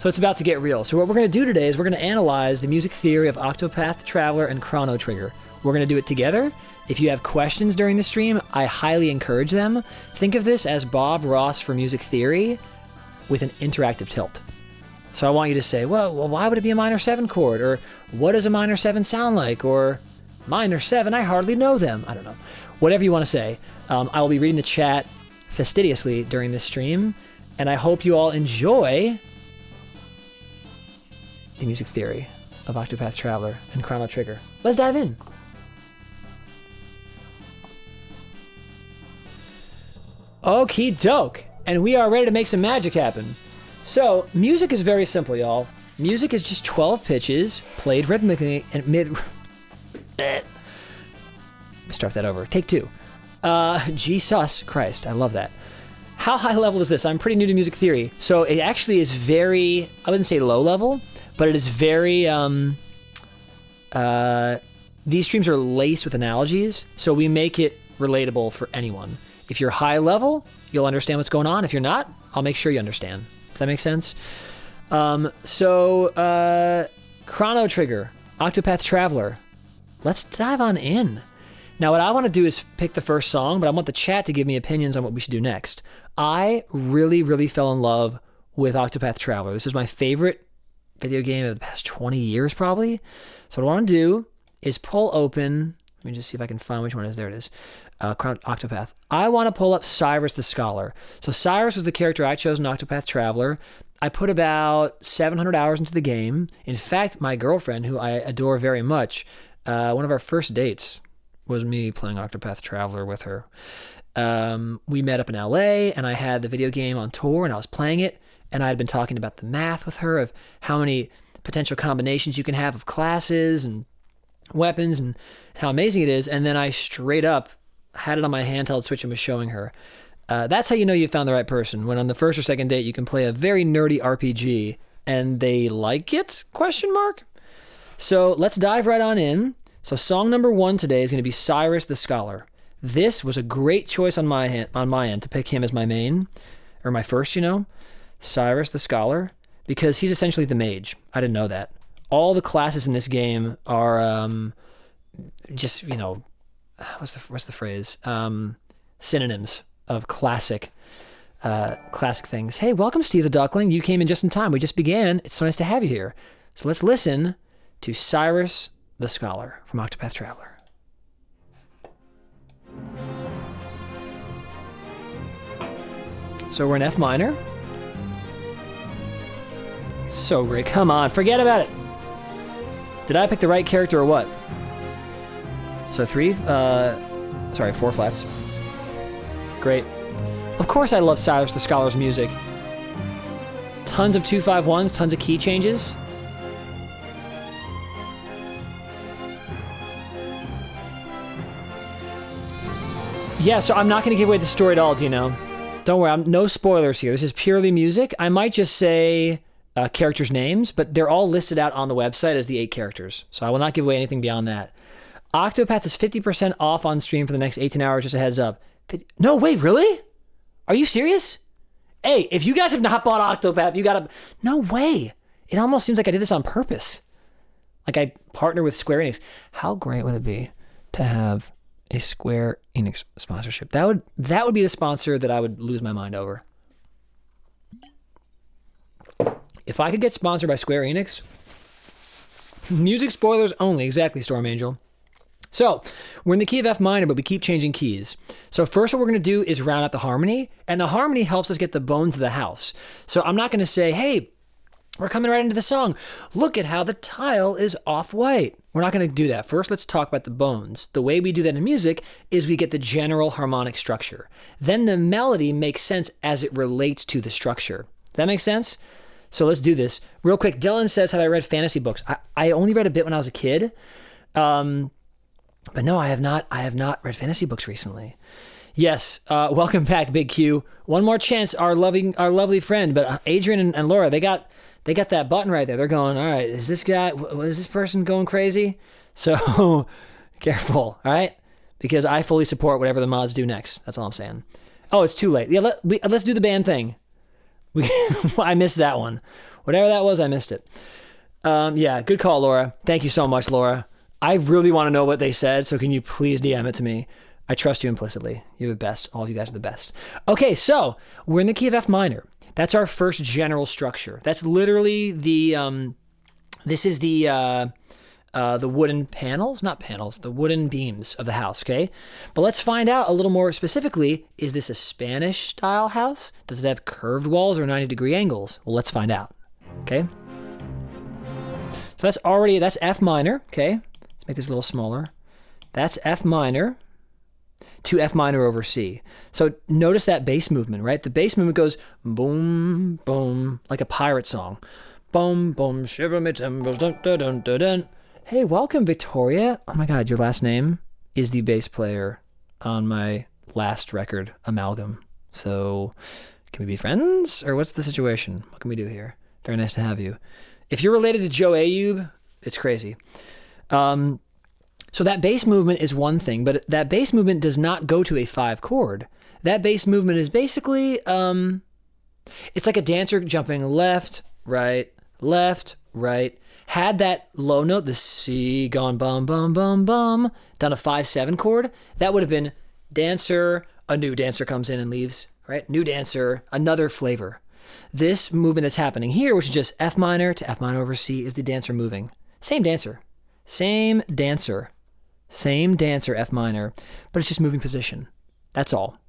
So it's about to get real. So what we're going to do today is we're going to analyze the music theory of Octopath Traveler and Chrono Trigger. We're going to do it together. If you have questions during the stream, I highly encourage them. Think of this as Bob Ross for music theory with an interactive tilt. So I want you to say, well, why would it be a minor 7 chord? Or what does a minor 7 sound like? Or minor 7, I hardly know them. I don't know. Whatever you want to say. I will be reading the chat fastidiously during this stream, and I hope you all enjoy the music theory of Octopath Traveler and Chrono Trigger. Let's dive in. Okie doke, and we are ready to make some magic happen. So, music is very simple, y'all. Music is just 12 pitches, played rhythmically and start that over. Take 2. Jesus Christ, I love that. How high level is this? I'm pretty new to music theory, so it actually is very, I wouldn't say low level, but it is very, these streams are laced with analogies, so we make it relatable for anyone. If you're high level, you'll understand what's going on. If you're not, I'll make sure you understand. Does that make sense? Chrono Trigger, Octopath Traveler. Let's dive on in. Now, what I want to do is pick the first song, but I want the chat to give me opinions on what we should do next. I really, really fell in love with Octopath Traveler. This is my favorite video game of the past 20 years, probably. So what I want to do is pull open, let me just see if I can find which one it is. There it is. Octopath. I want to pull up Cyrus the Scholar. So Cyrus was the character I chose in Octopath Traveler. I put about 700 hours into the game. In fact, my girlfriend, who I adore very much, one of our first dates was me playing Octopath Traveler with her. We met up in LA, and I had the video game on tour, and I was playing it, and I had been talking about the math with her of how many potential combinations you can have of classes and weapons and how amazing it is, and then I straight up had it on my handheld Switch and was showing her. That's how you know you found the right person, when on the first or second date you can play a very nerdy RPG, and they like it? ? So let's dive right on in. So song number 1 today is going to be Cyrus the Scholar. This was a great choice on my end to pick him as my main, or my first, Cyrus the Scholar, because he's essentially the mage. I didn't know that. All the classes in this game are just, what's the phrase? Synonyms of classic things. Hey, welcome, Steve the Duckling. You came in just in time. We just began. It's so nice to have you here. So let's listen to Cyrus the Scholar from Octopath Traveler. So we're in F minor. So great. Come on, forget about it. Did I pick the right character or what? So 4 flats. Great. Of course I love Cyrus the Scholar's music. Tons of 2-5-1s, tons of key changes. Yeah, so I'm not going to give away the story at all, Don't worry, no spoilers here. This is purely music. I might just say characters' names, but they're all listed out on the website as the 8 characters. So I will not give away anything beyond that. Octopath is 50% off on stream for the next 18 hours, just a heads up. No, wait, really? Are you serious? Hey, if you guys have not bought Octopath, you gotta... No way. It almost seems like I did this on purpose. Like I partner with Square Enix. How great would it be to have a Square Enix sponsorship? That would be the sponsor that I would lose my mind over. If I could get sponsored by Square Enix, music spoilers only, exactly, Storm Angel. So, we're in the key of F minor, but we keep changing keys. So first what we're going to do is round out the harmony, and the harmony helps us get the bones of the house. So I'm not going to say, hey, we're coming right into the song. Look at how the tile is off-white. We're not going to do that. First, let's talk about the bones. The way we do that in music is we get the general harmonic structure. Then the melody makes sense as it relates to the structure. Does that make sense? So let's do this. Real quick, Dylan says, have I read fantasy books? I only read a bit when I was a kid. But no, I have not read fantasy books recently. Yes, welcome back, Big Q. One more chance, our lovely friend. But Adrian and Laura, they got that button right there. They're going, all right, is this person going crazy? So careful, all right? Because I fully support whatever the mods do next. That's all I'm saying. Oh, it's too late. Yeah, let's do the band thing. I missed that one. Whatever that was, I missed it. Yeah, good call, Laura. Thank you so much, Laura. I really want to know what they said, so can you please DM it to me? I trust you implicitly. You're the best. All of you guys are the best. Okay, so we're in the key of F minor. That's our first general structure. That's literally the, this is the wooden panels, not panels, the wooden beams of the house, okay? But let's find out a little more specifically, is this a Spanish style house? Does it have curved walls or 90-degree angles? Well, let's find out, okay? So that's F minor, okay? Let's make this a little smaller. That's F minor to F minor over C. So notice that bass movement, right? The bass movement goes boom, boom, like a pirate song. Boom, boom, shiver me timbers, dun, dun, dun, dun, dun. Hey, welcome, Victoria. Oh my God, your last name is the bass player on my last record, Amalgam. So can we be friends? Or what's the situation? What can we do here? Very nice to have you. If you're related to Joe Ayub, it's crazy. So that bass movement is one thing, but that bass movement does not go to a 5 chord. That bass movement is basically, it's like a dancer jumping left, right, had that low note, the C gone bum, bum, bum, bum, down a 5-7 chord, that would have been dancer, a new dancer comes in and leaves, right? New dancer, another flavor. This movement that's happening here, which is just F minor to F minor over C, is the dancer moving. Same dancer, F minor, but it's just moving position. That's all,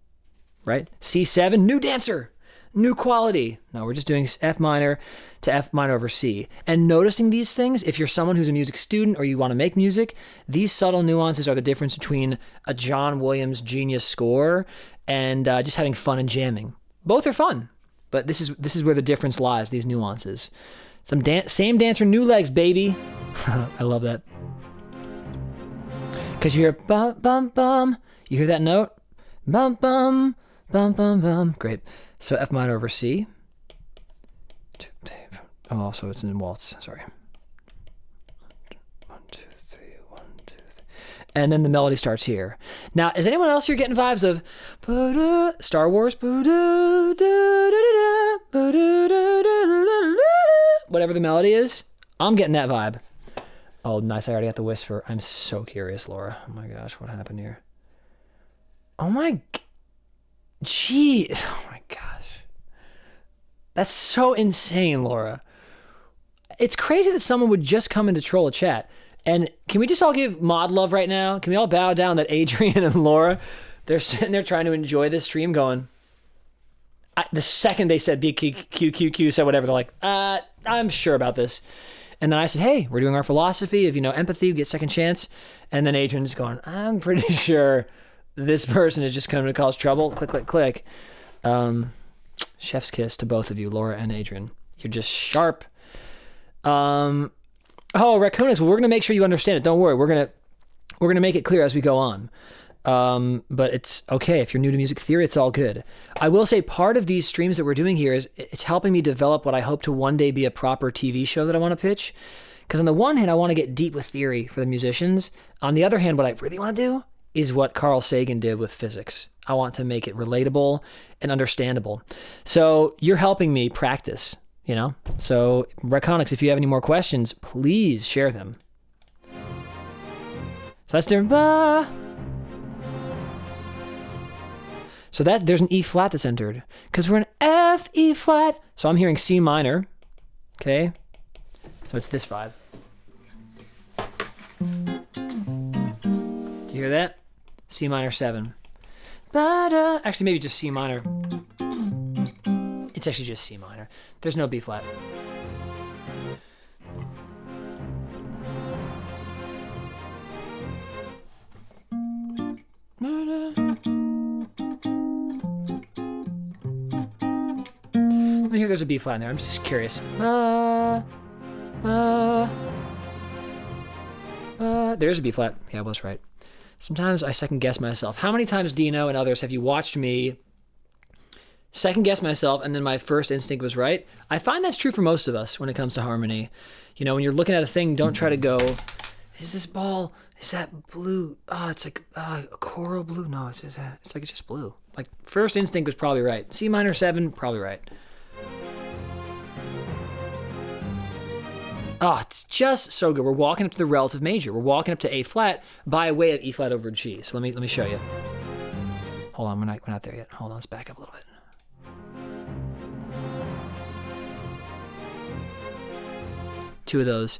right? C7, new dancer, new quality. No, we're just doing F minor to F minor over C. And noticing these things, if you're someone who's a music student or you want to make music, these subtle nuances are the difference between a John Williams genius score and just having fun and jamming. Both are fun, but this is where the difference lies, these nuances. Same dancer, new legs, baby. I love that. Because you hear bum, bum, bum. You hear that note? Bum, bum, bum, bum, bum. Great. So F minor over C. Oh, so it's in waltz. Sorry. 1, 2, 3, 1, 2, 3. And then the melody starts here. Now, is anyone else here getting vibes of Star Wars? Whatever the melody is, I'm getting that vibe. Oh, nice. I already got the whisper. I'm so curious, Laura. Oh my gosh, what happened here? Oh my... Gee. Oh my gosh. That's so insane, Laura. It's crazy that someone would just come in to troll a chat. And can we just all give mod love right now? Can we all bow down that Adrian and Laura, they're sitting there trying to enjoy this stream going... the second they said BQQQ said whatever, they're like, I'm sure about this. And then I said, hey, we're doing our philosophy of, empathy, get second chance. And then Adrian's going, I'm pretty sure this person is just coming to cause trouble. Click, click, click. Chef's kiss to both of you, Laura and Adrian. You're just sharp. Oh, Raccoonix, well, we're going to make sure you understand it. Don't worry. We're going to make it clear as we go on. But it's okay. If you're new to music theory, it's all good. I will say part of these streams that we're doing here is it's helping me develop what I hope to one day be a proper TV show that I want to pitch. Because on the one hand, I want to get deep with theory for the musicians. On the other hand, what I really want to do is what Carl Sagan did with physics. I want to make it relatable and understandable. So you're helping me practice, So Reconics, if you have any more questions, please share them. So that's different. So there's an E flat that's entered because we're in F, E flat. So I'm hearing C minor. Okay. So it's this vibe. Do you hear that? C minor 7. Actually, maybe just C minor. It's actually just C minor. There's no B flat. Let me hear there's a B flat in there. I'm just curious. There's a B flat. Yeah, I was right. Sometimes I second guess myself. How many times, Dino and others, have you watched me second guess myself and then my first instinct was right? I find that's true for most of us when it comes to harmony. When you're looking at a thing, don't try to go, is this ball, is that blue? Oh, it's like a coral blue. No, it's just blue. Like first instinct was probably right. C minor 7, probably right. Oh, it's just so good. We're walking up to the relative major. We're walking up to A flat by way of E flat over G. So let me show you. Hold on, we're not there yet. Hold on, let's back up a little bit. Two of those.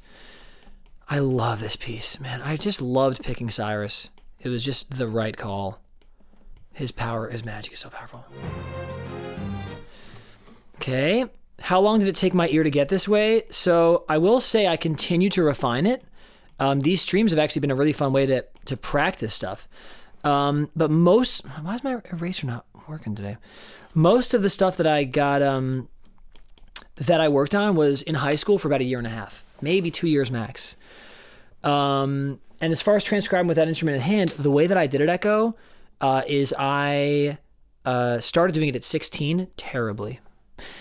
I love this piece, man. I just loved picking Cyrus. It was just the right call. His power, his magic is so powerful. Okay. How long did it take my ear to get this way? So I will say I continue to refine it. These streams have actually been a really fun way to practice stuff. But why is my eraser not working today? Most of the stuff that I got, that I worked on was in high school for about a year and a half, maybe 2 years max. And as far as transcribing with that instrument in hand, the way that I did it, Echo, is I started doing it at 16 terribly.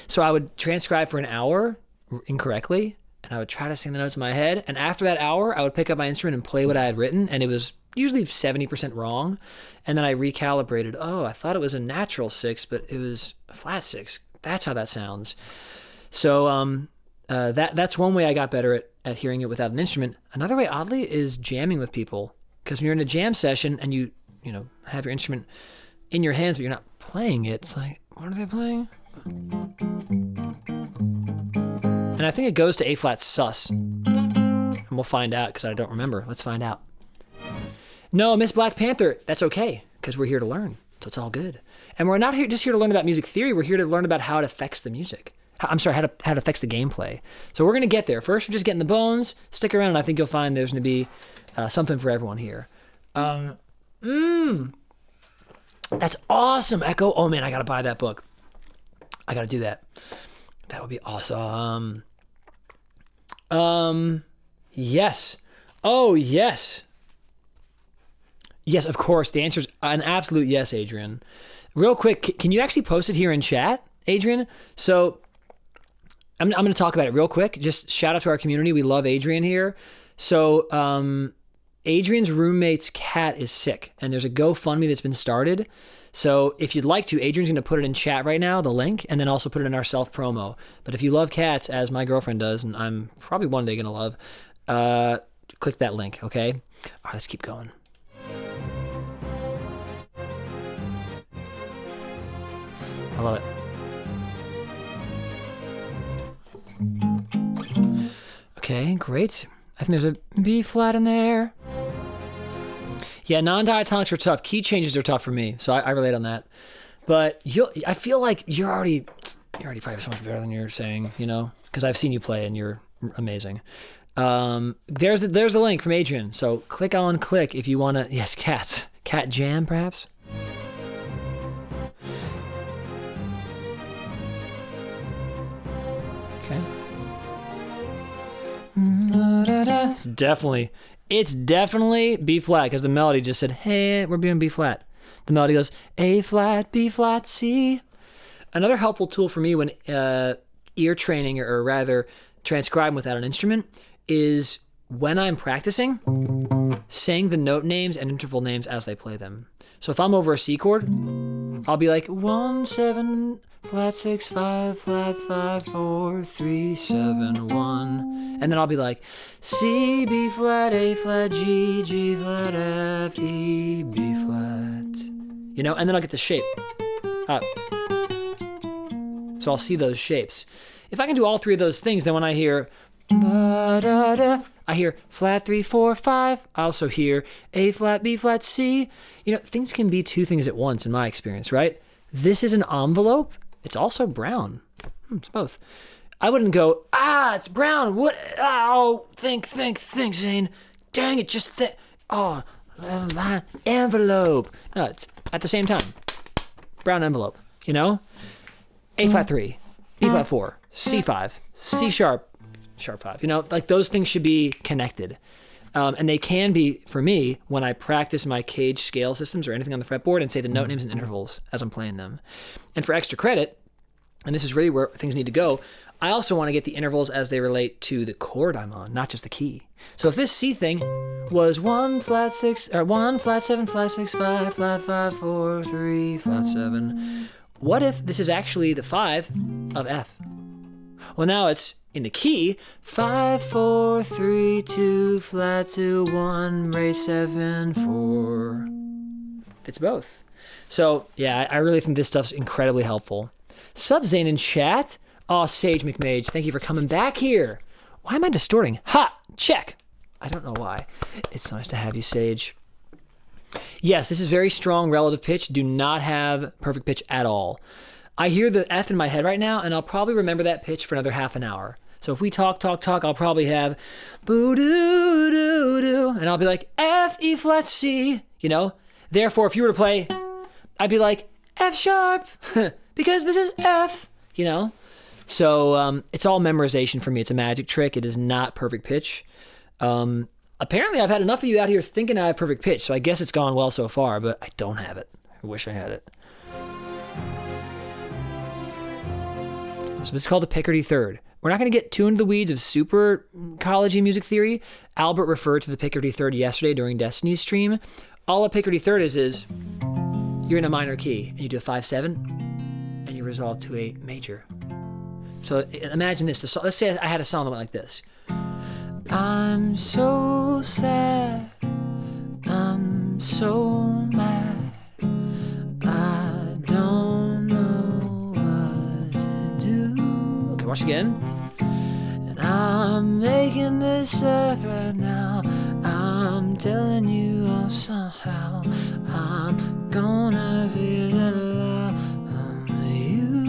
So I would transcribe for an hour incorrectly, and I would try to sing the notes in my head. And after that hour, I would pick up my instrument and play what I had written, and it was usually 70% wrong. And then I recalibrated. Oh, I thought it was a natural 6, but it was a flat 6. That's how that sounds. So that's one way I got better at hearing it without an instrument. Another way, oddly, is jamming with people. Because when you're in a jam session and you have your instrument in your hands, but you're not playing it, it's like, what are they playing? And I think it goes to A flat sus. And we'll find out because I don't remember. Let's find out. No, Miss Black Panther, that's okay because we're here to learn. So it's all good. And we're not just here to learn about music theory. We're here to learn about how it affects the music. How it affects the gameplay. So we're going to get there. First, we're just getting the bones. Stick around, and I think you'll find there's going to be something for everyone here. That's awesome, Echo. Oh, man, I got to buy that book. I got to do that. That would be awesome. Yes. Oh, yes. Yes, of course. The answer is an absolute yes, Adrian. Real quick, can you actually post it here in chat, Adrian? So I'm going to talk about it real quick. Just shout out to our community. We love Adrian here. So Adrian's roommate's cat is sick, and there's a GoFundMe that's been started. So if you'd like to, Adrian's going to put it in chat right now, the link, and then also put it in our self-promo. But if you love cats, as my girlfriend does, and I'm probably one day going to love, click that link, okay? All right, let's keep going. I love it. Okay, great. I think there's a B flat in there. Yeah, non-diatonics are tough. Key changes are tough for me, so I relate on that. But I feel like you're already probably so much better than you're saying, because I've seen you play and you're amazing. There's the link from Adrian. So click if you want to. Yes, cats. Cat jam, perhaps. Okay. It's definitely B flat because the melody just said, hey, we're doing B flat. The melody goes A flat, B flat, C. Another helpful tool for me when ear training, or rather transcribing without an instrument, is when I'm practicing, saying the note names and interval names as they play them. So if I'm over a C chord, I'll be like 1, 7, flat 6, 5, flat 5, 4, 3, 7, 1. And then I'll be like C, B flat, A flat, G, G flat, F, E, B flat. And then I'll get the shape up. So I'll see those shapes. If I can do all three of those things, then when I hear ba-da-da, I hear flat 3, 4, 5. I also hear A flat, B flat, C. Things can be two things at once in my experience, right? This is an envelope. It's also brown. It's both. I wouldn't go, it's brown. What? Oh, think, Zane. Dang it, just think. Oh, envelope. No, it's at the same time. Brown envelope, A flat 3, B flat 4, C 5, C sharp 5. Like those things should be connected. And they can be, for me, when I practice my cage scale systems or anything on the fretboard and say the note names and intervals as I'm playing them. And for extra credit, and this is really where things need to go, I also want to get the intervals as they relate to the chord I'm on, not just the key. So if this C thing was 1 flat 6, or 1 flat 7, flat 6, 5, flat 5, 4, 3, flat 7. What if this is actually the 5 of F? Well, now it's in the key. 5, 4, 3, 2, flat 2, 1, Re 7, 4. It's both. So, yeah, I really think this stuff's incredibly helpful. Sub Zane in chat. Oh, Sage McMage, thank you for coming back here. Why am I distorting? Ha! Check. I don't know why. It's nice to have you, Sage. Yes, this is very strong relative pitch. Do not have perfect pitch at all. I hear the F in my head right now, and I'll probably remember that pitch for another half an hour. So if we talk, I'll probably have boo-doo-doo-doo, and I'll be like, F, E flat, C, you know? Therefore, if you were to play, I'd be like, F sharp, because this is F, you know? So it's all memorization for me. It's a magic trick. It is not perfect pitch. Apparently, I've had enough of you out here thinking I have perfect pitch, so I guess it's gone well so far, but I don't have it. I wish I had it. So this is called the Pickerty Third. We're not going to get too into the weeds of super college-y music theory. Albert referred to the Pickerty Third yesterday during Destiny's stream. All a Pickerty Third is you're in a minor key, and you do a 5-7, and you resolve to a major. So imagine this. Let's say I had a song that went like this. I'm so sad. I'm so mad. I don't know what to do. Okay, watch again. And I'm making this up right now. I'm telling you all somehow. I'm gonna be a little loud on you.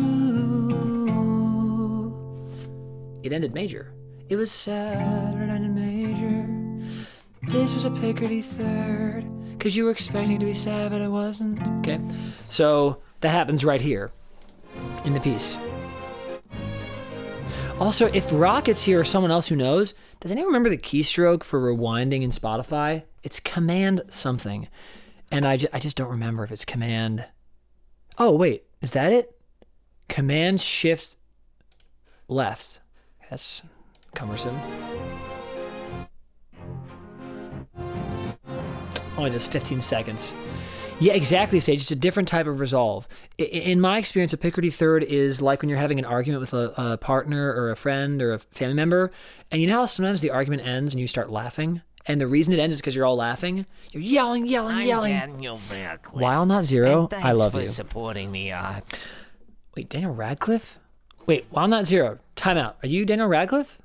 It ended major. It was sad, it ended major. This was a Pickerty Third. Because you were expecting it to be sad, but it wasn't. Okay, so that happens right here in the piece. Also, if Rocket's here or someone else who knows, does anyone remember the keystroke for rewinding in Spotify? It's Command something. And I just don't remember if it's Command. Oh, wait, is that it? Command Shift Left. That's cumbersome. Only just 15 seconds. Yeah, exactly, Sage. It's a different type of resolve. In my experience, a Pickerty Third is like when you're having an argument with a partner or a friend or a family member, and you know how sometimes the argument ends and you start laughing? And the reason it ends is because you're all laughing. You're yelling. I'm Daniel Radcliffe. While not zero, I love you. Thanks for supporting the arts. Wait, Daniel Radcliffe? Wait, while not zero, time out. Are you Daniel Radcliffe?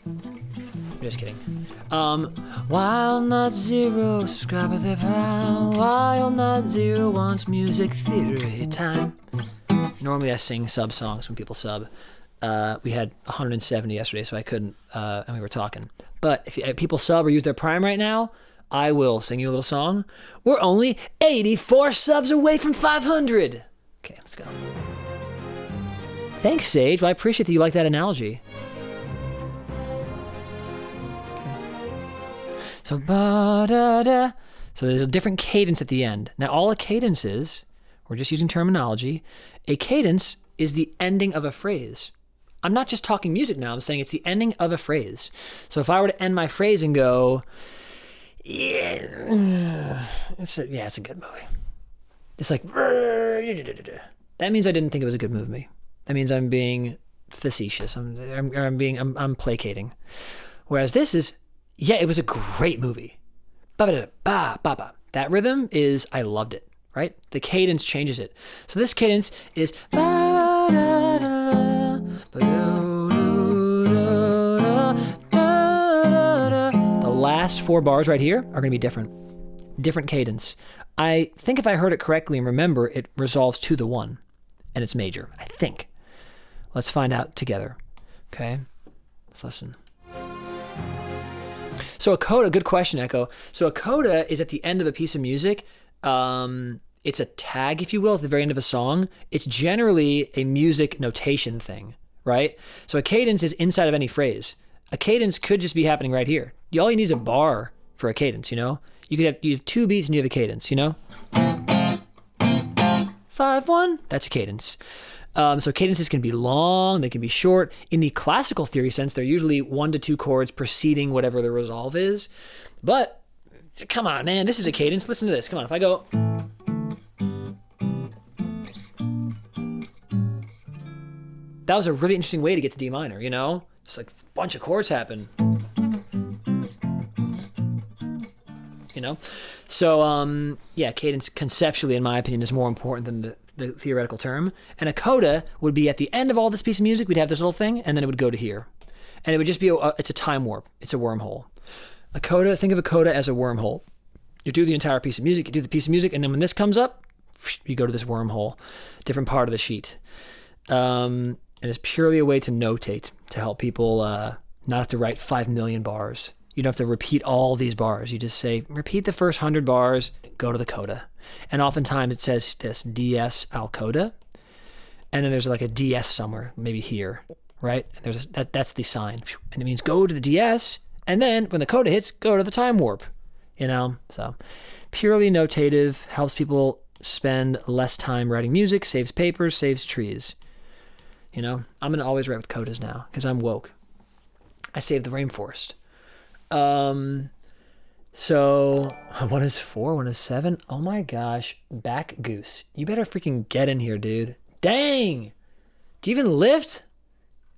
I'm just kidding. While not zero, subscribe with a pound. While not zero wants music theory time. Normally I sing sub songs when people sub. We had 170 yesterday, so I couldn't, and we were talking. But if people sub or use their Prime right now, I will sing you a little song. We're only 84 subs away from 500. Okay, let's go. Thanks, Sage. Well, I appreciate that you like that analogy. So, ba-da-da. So there's a different cadence at the end. Now, all a cadence is, we're just using terminology, a cadence is the ending of a phrase. I'm not just talking music now, I'm saying it's the ending of a phrase. So if I were to end my phrase and go, yeah, it's a good movie. It's like, that means I didn't think it was a good movie. That means I'm being facetious. I'm placating. Whereas this is, yeah, it was a great movie. Ba-ba-da-ba-ba-ba. That rhythm is, I loved it, right? The cadence changes it. So this cadence is ba-da-da-da, ba-da-da-da-da. The last 4 bars right here are going to be different. Different cadence. I think if I heard it correctly and remember, it resolves to the 1, and it's major, I think. Let's find out together. Okay, let's listen. So a coda, good question, Echo. So a coda is at the end of a piece of music. It's a tag, if you will, at the very end of a song. It's generally a music notation thing, right? So a cadence is inside of any phrase. A cadence could just be happening right here. All you need is a bar for a cadence, you know? You have 2 beats and you have a cadence, you know? 5-1, that's a cadence. So cadences can be long, they can be short. In the classical theory sense, they're usually 1 to 2 chords preceding whatever the resolve is. But, come on, man, this is a cadence. Listen to this. Come on, if I go... that was a really interesting way to get to D minor, you know? Just like a bunch of chords happen. You know? So, yeah, cadence conceptually, in my opinion, is more important than the theoretical term. And a coda would be at the end of all this piece of music, we'd have this little thing, and then it would go to here. And it would just be, it's a time warp. It's a wormhole. A coda, think of a coda as a wormhole. You do the entire piece of music, you do the piece of music, and then when this comes up, you go to this wormhole, different part of the sheet. And it's purely a way to notate, to help people not have to write 5 million bars. You don't have to repeat all these bars. You just say, repeat the first 100 bars, go to the coda. And oftentimes it says this, DS al coda. And then there's like a DS somewhere, maybe here, right? And there's that's the sign. And it means go to the DS, and then when the coda hits, go to the time warp. You know? So purely notative, helps people spend less time writing music, saves papers, saves trees. You know? I'm going to always write with codas now, because I'm woke. I saved the rainforest. So 1 is 4, 1 is 7. Oh my gosh. Back goose. You better freaking get in here, dude. Dang. Do you even lift?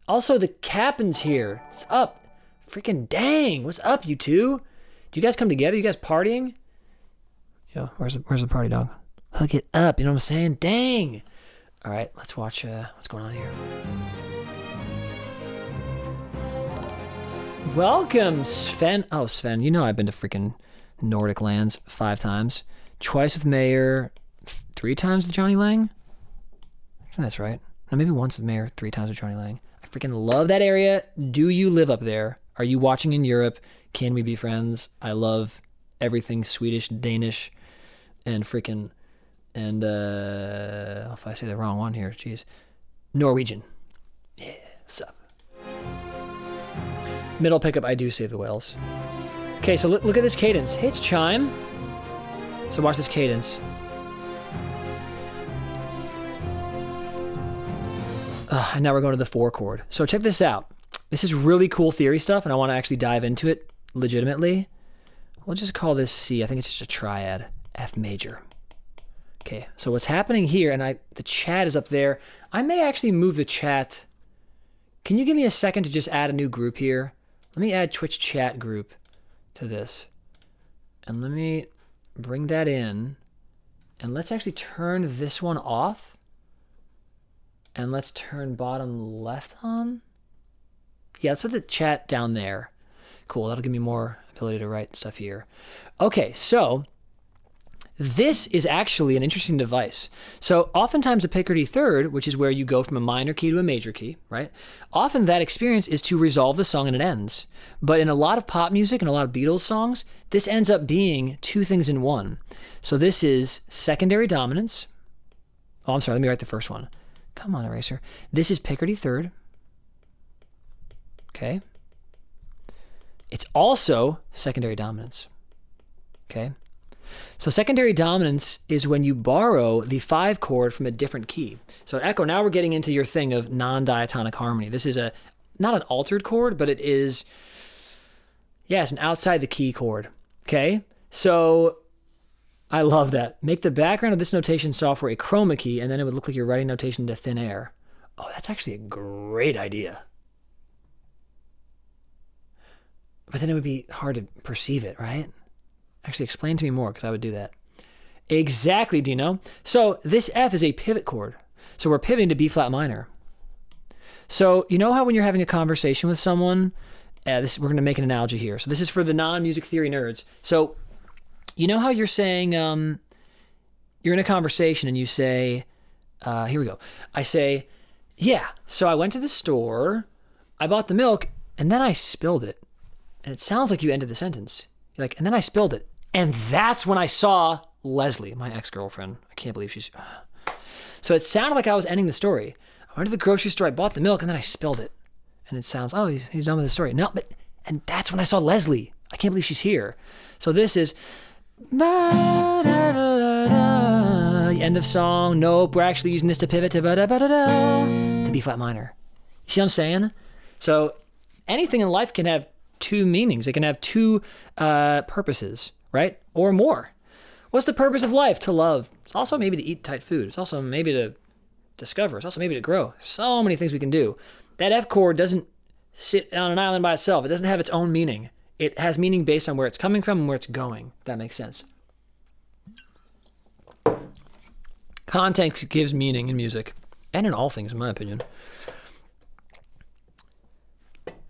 Also, the captain's here. What's up? Freaking dang. What's up, you two? Do you guys come together? You guys partying? Yo, where's the party dog? Hook it up. You know what I'm saying? Dang. All right, let's watch what's going on here. Welcome, Sven. Oh, Sven, you know I've been to freaking Nordic lands 5 times. Twice with Mayor, 3 times with Johnny Lang. I think that's right. No, maybe once with Mayor, 3 times with Johnny Lang. I freaking love that area. Do you live up there? Are you watching in Europe? Can we be friends? I love everything Swedish, Danish, and freaking, and if I say the wrong one here, geez. Norwegian. Yeah, what's up? Middle pickup, I do save the whales. Okay, so look at this cadence. Hey, it's chime. So watch this cadence. And now we're going to the 4 chord. So check this out. This is really cool theory stuff, and I want to actually dive into it legitimately. We'll just call this C. I think it's just a triad. F major. Okay, so what's happening here, and the chat is up there. I may actually move the chat. Can you give me a second to just add a new group here? Let me add Twitch chat group to this. And let me bring that in. And let's actually turn this one off. And let's turn bottom left on. Yeah, let's put the chat down there. Cool, that'll give me more ability to write stuff here. Okay, so this is actually an interesting device. So oftentimes a Pickerty Third, which is where you go from a minor key to a major key, right? Often that experience is to resolve the song and it ends. But in a lot of pop music and a lot of Beatles songs, this ends up being 2 things in one. So this is secondary dominance. Oh, I'm sorry, let me write the first one. Come on, eraser. This is Pickerty Third. Okay. It's also secondary dominance. Okay. So secondary dominance is when you borrow the 5 chord from a different key. So Echo, now we're getting into your thing of non-diatonic harmony. This is not an altered chord, but it is, yeah, it's an outside the key chord. Okay? So I love that. Make the background of this notation software a chroma key, and then it would look like you're writing notation into thin air. Oh, that's actually a great idea. But then it would be hard to perceive it, right? Actually, explain to me more, because I would do that. Exactly, Dino. So this F is a pivot chord. So we're pivoting to B flat minor. So you know how when you're having a conversation with someone, we're going to make an analogy here. So this is for the non-music theory nerds. So you know how you're saying, you're in a conversation and you say, here we go. I say, yeah, so I went to the store, I bought the milk, and then I spilled it. And it sounds like you ended the sentence. You're like, and then I spilled it. And that's when I saw Leslie, my ex-girlfriend. I can't believe she's... So it sounded like I was ending the story. I went to the grocery store, I bought the milk, and then I spilled it. And it sounds, oh, he's done with the story. No, and that's when I saw Leslie. I can't believe she's here. So this is... End of song. Nope, we're actually using this to pivot to B flat minor. You see what I'm saying? So anything in life can have 2 meanings. It can have 2 purposes, right? Or more. What's the purpose of life? To love. It's also maybe to eat tight food. It's also maybe to discover. It's also maybe to grow. So many things we can do. That F chord doesn't sit on an island by itself. It doesn't have its own meaning. It has meaning based on where it's coming from and where it's going. If that makes sense. Context gives meaning in music and in all things, in my opinion.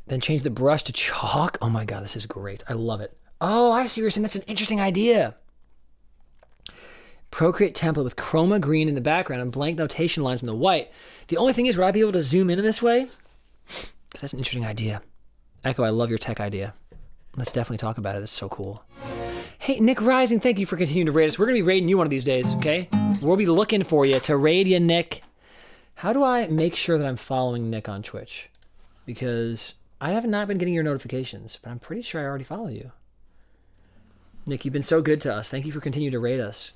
Then change the brush to chalk. Oh my God, this is great. I love it. Oh, I see what you're saying. That's an interesting idea. Procreate template with chroma green in the background and blank notation lines in the white. The only thing is, would I be able to zoom in this way? Because that's an interesting idea. Echo, I love your tech idea. Let's definitely talk about it. It's so cool. Hey, Nick Rising, thank you for continuing to raid us. We're going to be raiding you one of these days, okay? We'll be looking for you to raid you, Nick. How do I make sure that I'm following Nick on Twitch? Because I have not been getting your notifications, but I'm pretty sure I already follow you. Nick, you've been so good to us. Thank you for continuing to raid us.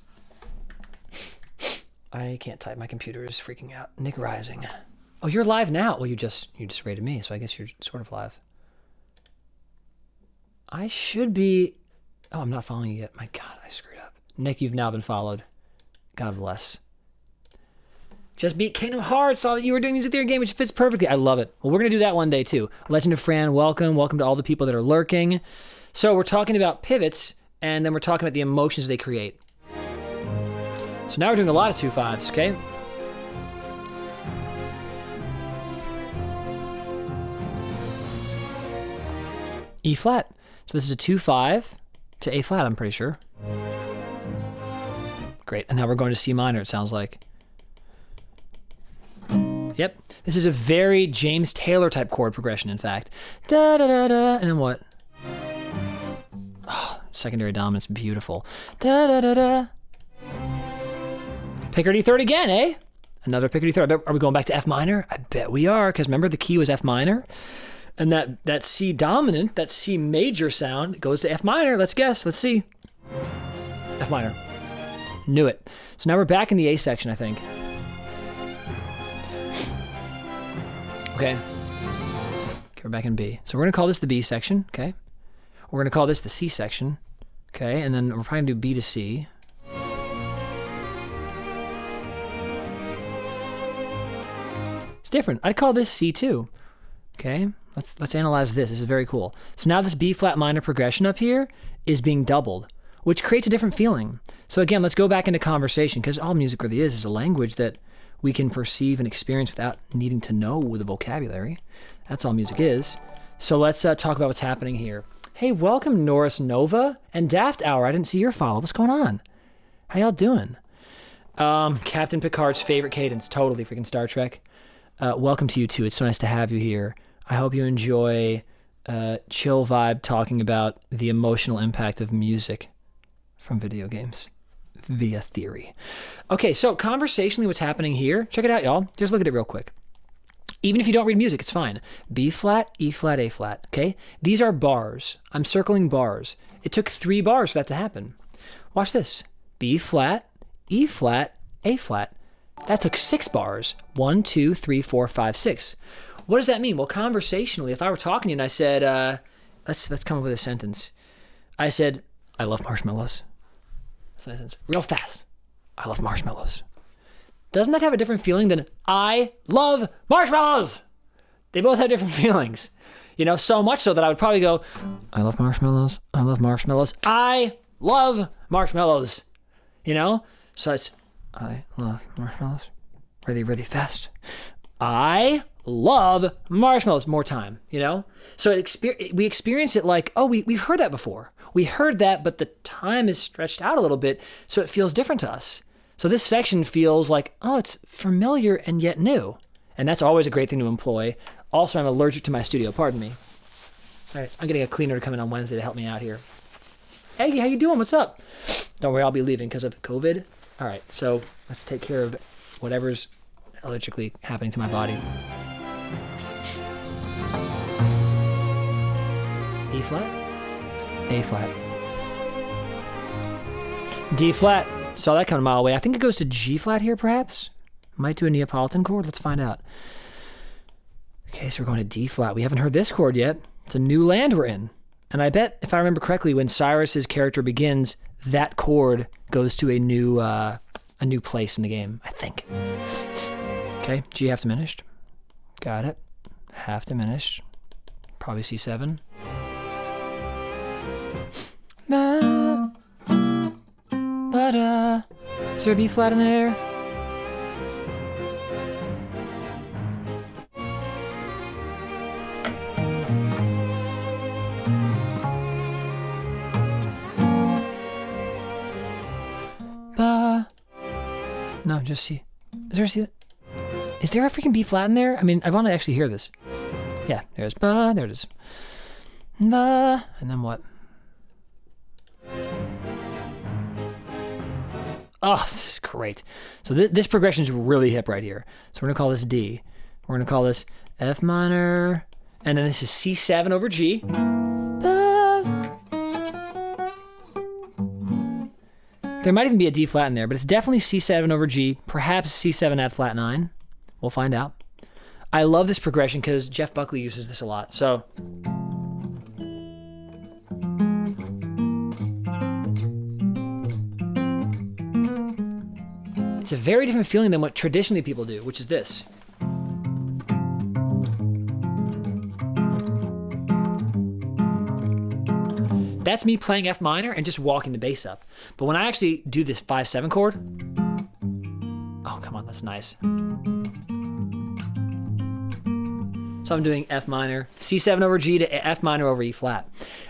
I can't type. My computer is freaking out. Nick Rising. Oh, you're live now. Well, you just rated me, so I guess you're sort of live. I should be... Oh, I'm not following you yet. My God, I screwed up. Nick, you've now been followed. God bless. Just beat Kingdom Hearts. Saw that you were doing music theory game, which fits perfectly. I love it. Well, we're going to do that one day, too. Legend of Fran, welcome. Welcome to all the people that are lurking. So we're talking about pivots, and then we're talking about the emotions they create. So now we're doing a lot of 2/5s, okay? E flat. So this is a 2/5 to A flat, I'm pretty sure. Great. And now we're going to C minor, it sounds like. Yep. This is a very James Taylor type chord progression, in fact. Da da da da. And then what? Oh, secondary dominance, beautiful. Da da da da. Pickerty Third again, eh? Another Pickerty Third. Are we going back to F minor? I bet we are, because remember the key was F minor? And that C dominant, that C major sound goes to F minor. Let's guess. Let's see. F minor. Knew it. So now we're back in the A section, I think. Okay. Okay, we're back in B. So we're going to call this the B section, okay? We're going to call this the C section, okay? And then we're probably going to do B to C. It's different. I'd call this C2, okay? Let's analyze this. This is very cool. So now this B flat minor progression up here is being doubled, which creates a different feeling. So again, let's go back into conversation, because all music really is a language that we can perceive and experience without needing to know the vocabulary. That's all music is. So let's talk about what's happening here. Hey, welcome Norris Nova and Daft Hour. I didn't see your follow. What's going on? How y'all doing? Captain Picard's favorite cadence. Totally freaking Star Trek. Welcome to you too. It's so nice to have you here. I hope you enjoy chill vibe talking about the emotional impact of music from video games via theory. Okay, so conversationally what's happening here, check it out, y'all. Just look at it real quick. Even if you don't read music, it's fine. B flat, E flat, A flat, okay? These are bars. I'm circling bars. It took 3 bars for that to happen. Watch this. B flat, E flat, A flat. That took 6 bars. 1, 2, 3, 4, 5, 6. What does that mean? Well, conversationally, if I were talking to you and I said, let's come up with a sentence. I said, I love marshmallows. That's my sentence. Real fast. I love marshmallows. Doesn't that have a different feeling than I love marshmallows? They both have different feelings. You know, so much so that I would probably go, I love marshmallows. I love marshmallows. I love marshmallows. You know? So it's, I love marshmallows. Really, really fast. I love marshmallows. More time, you know? So we experience it like, oh, we've heard that before. We heard that, but the time is stretched out a little bit, so it feels different to us. So this section feels like, oh, it's familiar and yet new. And that's always a great thing to employ. Also, I'm allergic to my studio. Pardon me. All right, I'm getting a cleaner to come in on Wednesday to help me out here. Hey, how you doing? What's up? Don't worry, I'll be leaving because of COVID. All right, so let's take care of whatever's allergically happening to my body. E flat, A flat, D flat. Saw that coming a mile away. I think it goes to G flat here, perhaps. Might do a Neapolitan chord. Let's find out. Okay, so we're going to D flat. We haven't heard this chord yet. It's a new land we're in. And I bet, if I remember correctly, when Cyrus's character begins, that chord goes to a new place in the game, I think. Okay, G half diminished. Got it. Half diminished. Probably C7. Is there a B flat in there? No, just C. Is there a C? Is there a freaking B flat in there? I mean, I want to actually hear this. Yeah, there's ba, there it is. Ba, and then what? Oh, this is great. So this progression is really hip right here. So we're going to call this D. We're going to call this F minor. And then this is C7 over G. There might even be a D flat in there, but it's definitely C7 over G, perhaps C7 at flat 9. We'll find out. I love this progression because Jeff Buckley uses this a lot. So it's a very different feeling than what traditionally people do, which is this. That's me playing F minor and just walking the bass up. But when I actually do this 5-7 chord, oh, come on, that's nice. So I'm doing F minor, C7 over G to F minor over E flat.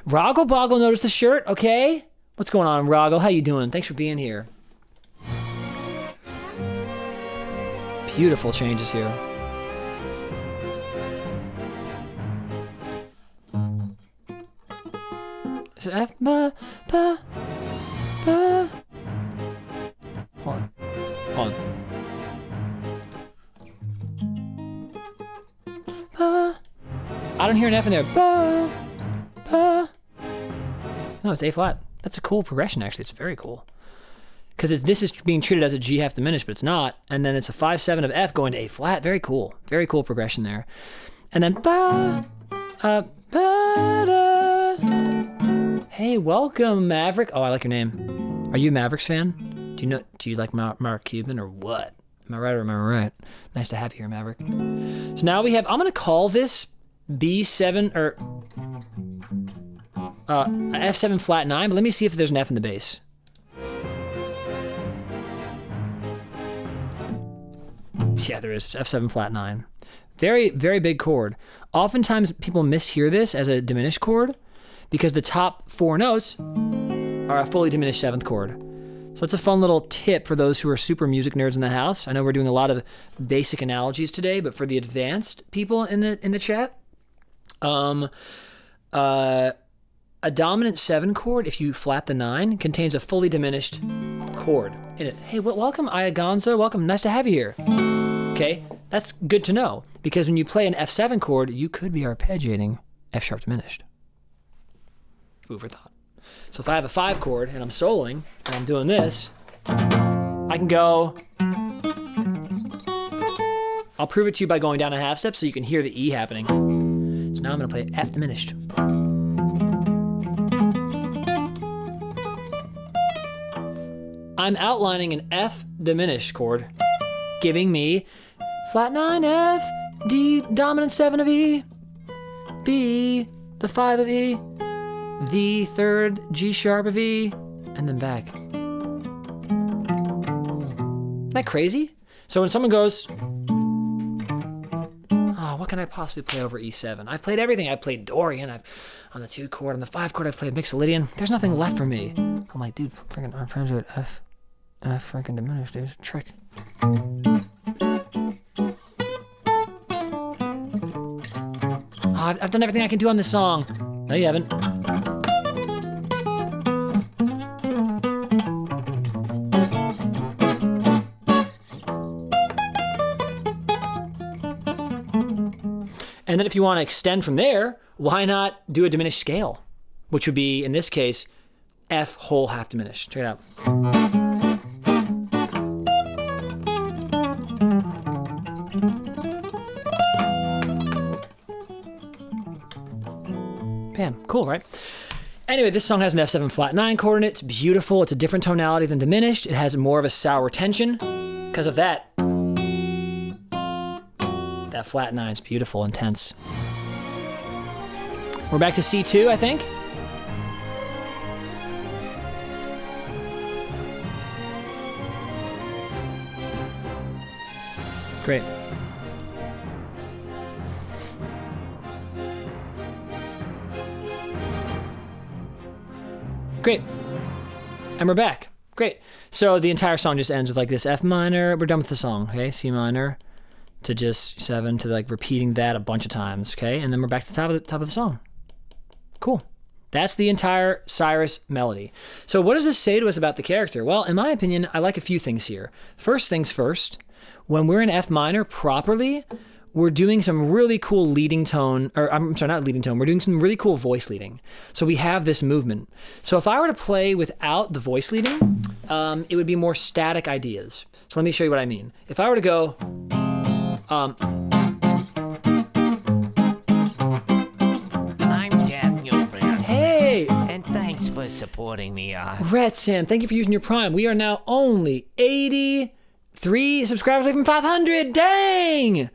Roggle Boggle noticed the shirt, okay? What's going on, Roggle? How you doing? Thanks for being here. Beautiful changes here. Is it F, ba, ba, ba? Hold on. Ba. I don't hear an F in there. Ba, ba. No, it's A flat. That's a cool progression, actually. It's very cool. Because this is being treated as a G half diminished, but it's not. And then it's a 5-7 of F going to A flat. Very cool. Very cool progression there. And then ba, ba, da. Hey, welcome, Maverick. Oh, I like your name. Are you a Mavericks fan? Do you like Mark Cuban or what? Am I right or am I right? Nice to have you here, Maverick. So now we have, I'm going to call this B7 or F7 flat 9, but let me see if there's an F in the bass. Yeah, there is. It's F7 flat 9. Very, very big chord. Oftentimes people mishear this as a diminished chord because the top 4 notes are a fully diminished 7th chord. So it's a fun little tip for those who are super music nerds in the house. I know we're doing a lot of basic analogies today, but for the advanced people in the chat, a dominant 7 chord, if you flat the 9, contains a fully diminished chord in it. Hey, welcome, Iagonzo. Welcome. Nice to have you here. Okay, that's good to know because when you play an F7 chord, you could be arpeggiating F sharp diminished. Food for thought. So if I have a 5 chord and I'm soloing and I'm doing this, I can go. I'll prove it to you by going down a half step so you can hear the E happening. So now I'm going to play F diminished. I'm outlining an F diminished chord, giving me flat 9 F, D dominant 7 of E, B, the 5 of E, the 3rd G sharp of E, and then back. Isn't that crazy? So when someone goes, oh, what can I possibly play over E7? I've played everything. I've played Dorian. I've on the 2 chord, on the 5 chord, I've played Mixolydian. There's nothing left for me. I'm like, dude, freaking arpeggio F freaking diminished, dude. Trick. Oh, I've done everything I can do on this song. No, you haven't. And then if you want to extend from there, why not do a diminished scale? Which would be, in this case, F whole half diminished. Check it out. Bam. Cool, right? Anyway, this song has an F7 flat 9 chord in it. It's beautiful. It's a different tonality than diminished. It has more of a sour tension. Because of that, That flat 9 is beautiful, intense. We're back to C2, I think. Great. Great. And we're back. Great. So the entire song just ends with like this F minor. We're done with the song, okay? C minor to just 7 to like repeating that a bunch of times, okay? And then we're back to the top of the song. Cool. That's the entire Cyrus melody. So what does this say to us about the character? Well, in my opinion, I like a few things here. First things first, when we're in F minor properly, we're doing some really cool leading tone, or I'm sorry, not leading tone, we're doing some really cool voice leading. So we have this movement. So if I were to play without the voice leading, it would be more static ideas. So let me show you what I mean. If I were to go, I'm Daniel Van. hey, And thanks for supporting the arts. Red Sam, thank you for using your Prime. We are now only 83 subscribers away from 500. Dang!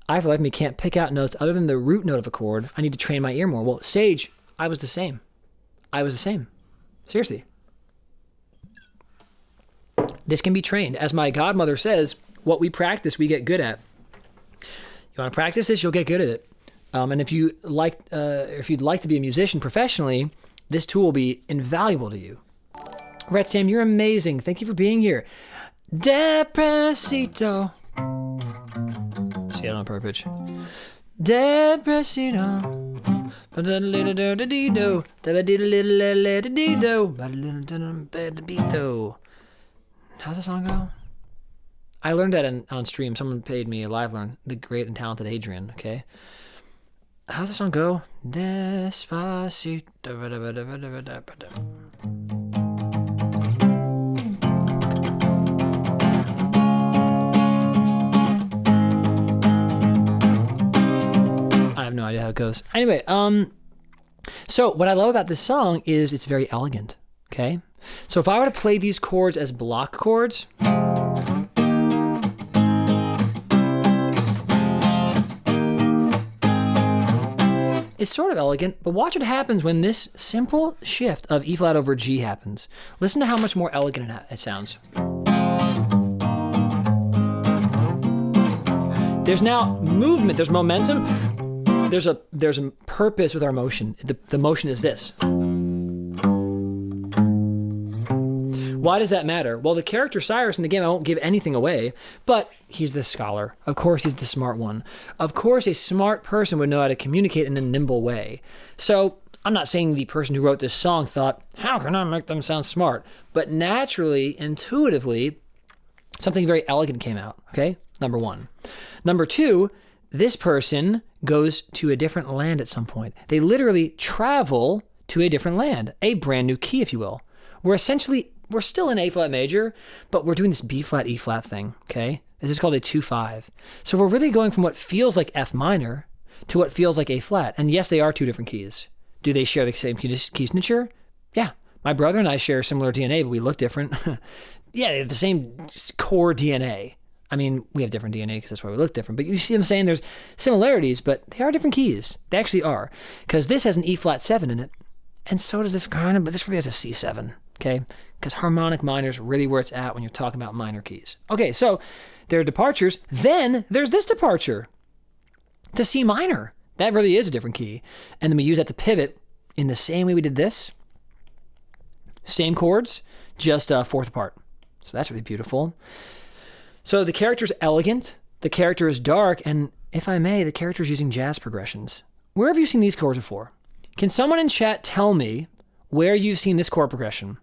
I, for life of me, can't pick out notes other than the root note of a chord. I need to train my ear more. Well, Sage, I was the same. Seriously. This can be trained. As my godmother says, what we practice, we get good at. You want to practice this, you'll get good at it. And if you'd like to be a musician professionally, this tool will be invaluable to you. Red Sam, you're amazing. Thank you for being here. Despacito. See it on purpose. Despacito. How's the song go? I learned that on stream. Someone paid me a live learn. The great and talented Adrian, okay? How's the song go? Despacito. I have no idea how it goes. Anyway, so what I love about this song is it's very elegant, okay? So if I were to play these chords as block chords, it's sort of elegant, but watch what happens when this simple shift of E flat over G happens. Listen to how much more elegant it sounds. There's now movement, there's momentum, there's a purpose with our motion. The motion is this. Why does that matter? Well, the character Cyrus in the game, I won't give anything away, but he's the scholar. Of course, he's the smart one. Of course, a smart person would know how to communicate in a nimble way. So I'm not saying the person who wrote this song thought, how can I make them sound smart? But naturally, intuitively, something very elegant came out, okay? Number one. Number two, this person goes to a different land at some point. They literally travel to a different land, a brand new key, if you will. We're still in A flat major, but we're doing this B flat, E flat thing, okay? This is called a 2-5. So we're really going from what feels like F minor to what feels like A flat. And yes, they are two different keys. Do they share the same key signature? Yeah. My brother and I share similar DNA, but we look different. Yeah, they have the same core DNA. I mean, we have different DNA because that's why we look different. But you see what I'm saying? There's similarities, but they are different keys. They actually are. Because this has an E flat 7 in it. And so does this kind of, but this really has a C7, okay? Because harmonic minor is really where it's at when you're talking about minor keys. Okay, so there are departures. Then there's this departure to C minor. That really is a different key. And then we use that to pivot in the same way we did this. Same chords, just fourth apart. So that's really beautiful. So the character's elegant, the character is dark, and if I may, the character's using jazz progressions. Where have you seen these chords before? Can someone in chat tell me where you've seen this chord progression?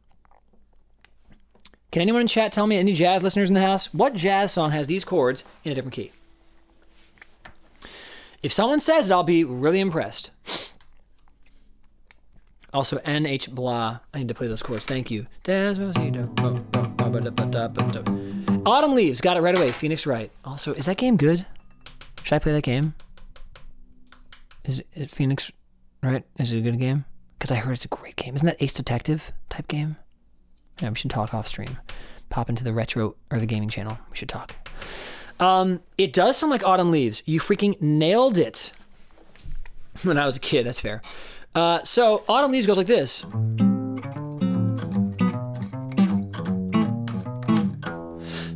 Can anyone in chat tell me, any jazz listeners in the house, what jazz song has these chords in a different key? If someone says it, I'll be really impressed. Also, NH blah. I need to play those chords. Thank you. Autumn Leaves. Got it right away. Phoenix Wright. Also, is that game good? Should I play that game? Is it Phoenix Wright? Is it a good game? Because I heard it's a great game. Isn't that Ace Detective type game? Yeah, we should talk off stream. Pop into the retro or the gaming channel. We should talk. It does sound like Autumn Leaves. You freaking nailed it. When I was a kid, that's fair. So Autumn Leaves goes like this.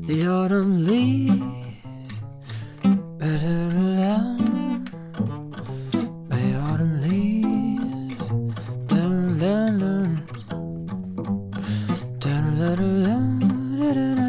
The autumn leaves better alone. My autumn leaves down, down, down, down, down,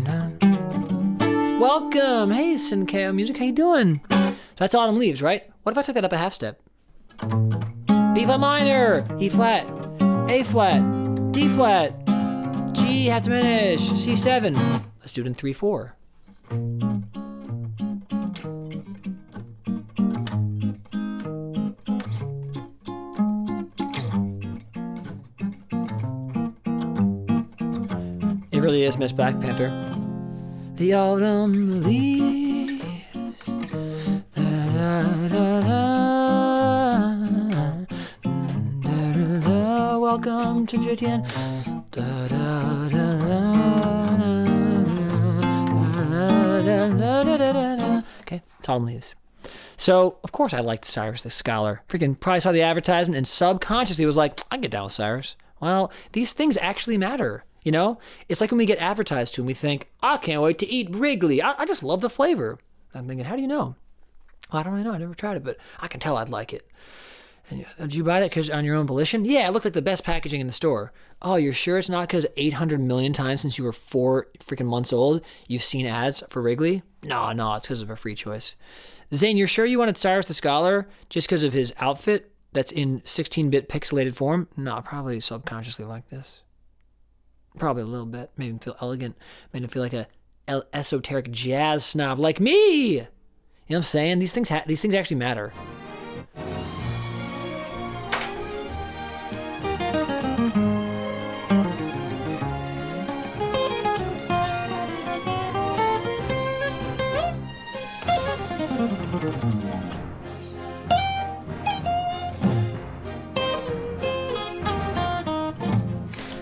down. Welcome! Hey, Sincao Music, how you doing? That's Autumn Leaves, right? What if I took that up a half step? B flat minor, E flat, A flat, D flat, G half diminished, C7. Let's do it in 3/4. It really is Miss Black Panther. The autumn leaves, da, da, da, da, da, da, da. Welcome to JTN. Da, da, da, da, da, da, da. Okay, it's Autumn Leaves. So, of course I liked Cyrus the Scholar. Freaking probably saw the advertisement and subconsciously was like, I can get down with Cyrus. Well, these things actually matter. You know, it's like when we get advertised to and we think, I can't wait to eat Wrigley. I just love the flavor. I'm thinking, how do you know? Well, I don't really know. I never tried it, but I can tell I'd like it. And did you buy that because on your own volition? Yeah, it looked like the best packaging in the store. Oh, you're sure it's not because 800 million times since you were 4 freaking months old, you've seen ads for Wrigley? No, it's because of a free choice. Zane, you're sure you wanted Cyrus the Scholar just because of his outfit that's in 16-bit pixelated form? No, probably subconsciously like this. Probably a little bit. Made him feel elegant. Made him feel like a esoteric jazz snob like me. You know what I'm saying? These things actually matter.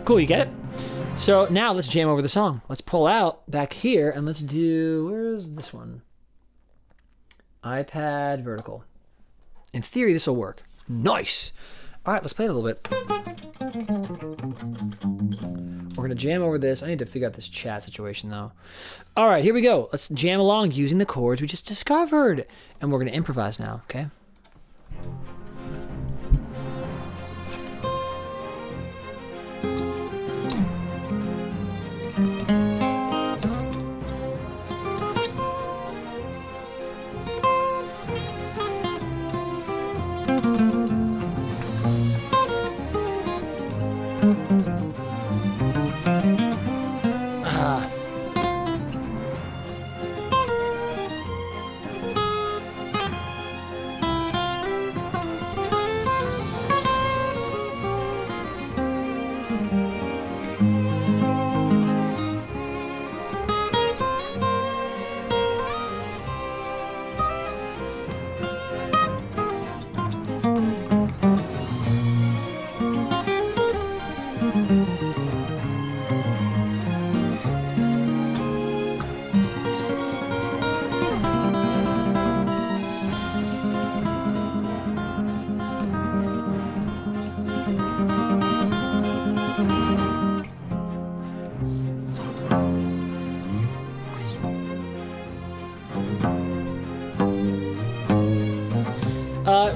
Cool, you get it? So now let's jam over the song. Let's pull out back here and let's do, where's this one? iPad vertical. In theory, this will work. Nice. All right, let's play it a little bit. We're going to jam over this. I need to figure out this chat situation though. All right, here we go. Let's jam along using the chords we just discovered. And we're going to improvise now, okay?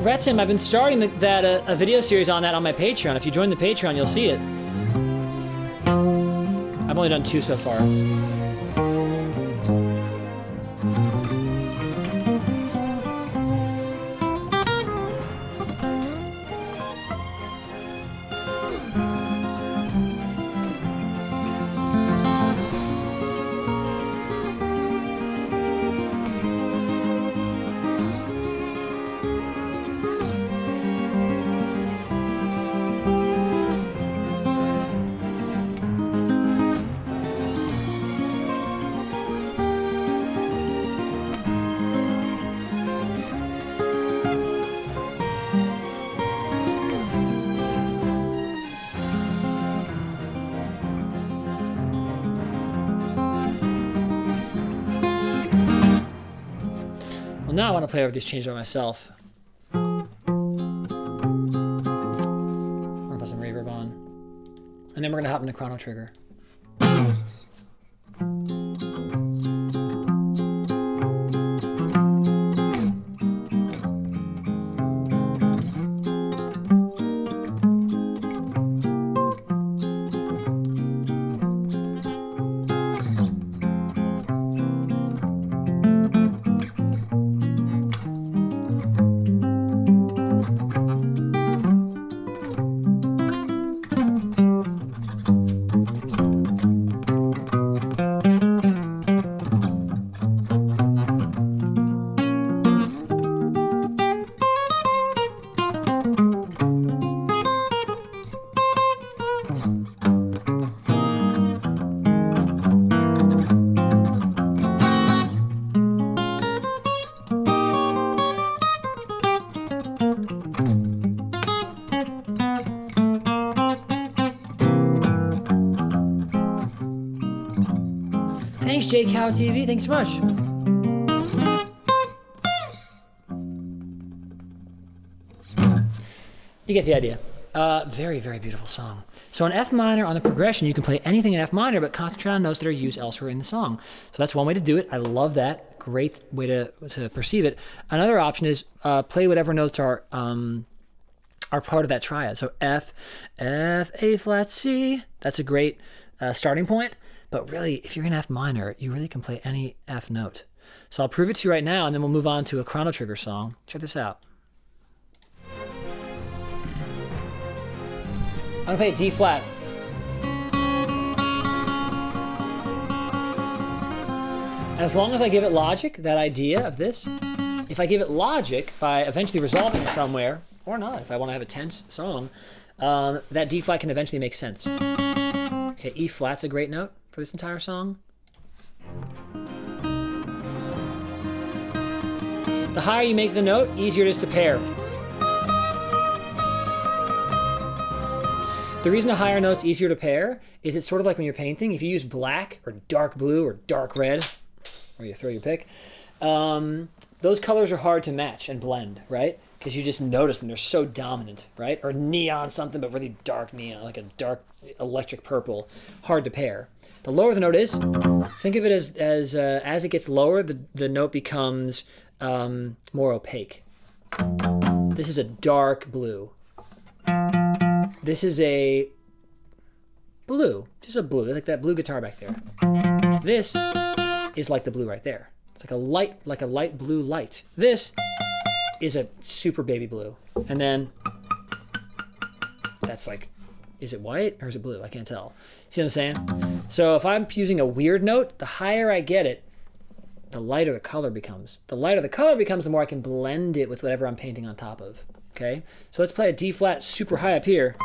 Retsim, I've been starting a video series on that on my Patreon. If you join the Patreon, you'll see it. I've only done 2 so far. Now I want to play over these changes by myself. I'm gonna put some reverb on. And then we're gonna hop into Chrono Trigger. Thanks, JCow TV. Thanks so much. You get the idea. Very, very beautiful song. So in F minor on the progression, you can play anything in F minor, but concentrate on notes that are used elsewhere in the song. So that's one way to do it. I love that. Great way to perceive it. Another option is play whatever notes are part of that triad. So F, A flat, C. That's a great starting point. But really, if you're in F minor, you really can play any F note. So I'll prove it to you right now, and then we'll move on to a Chrono Trigger song. Check this out. I'm gonna play D flat. As long as I give it logic, that idea of this, if I give it logic by eventually resolving it somewhere, or not, if I want to have a tense song, that D flat can eventually make sense. Okay, E flat's a great note for this entire song. The higher you make the note, easier it is to pair. The reason a higher note's easier to pair is it's sort of like when you're painting. If you use black or dark blue or dark red, or you throw your pick, those colors are hard to match and blend, right? Because you just notice them, they're so dominant, right? Or neon something, but really dark neon, like a dark electric purple, hard to pair. The lower the note is, think of it as it gets lower, the note becomes more opaque. This is a dark blue. This is a blue, just a blue, like that blue guitar back there. This is like the blue right there. It's like a light blue light. This is a super baby blue. And then that's like, is it white or is it blue? I can't tell. See what I'm saying? So if I'm using a weird note, the higher I get it, the lighter the color becomes. The lighter the color becomes, the more I can blend it with whatever I'm painting on top of. Okay? So let's play a D flat super high up here.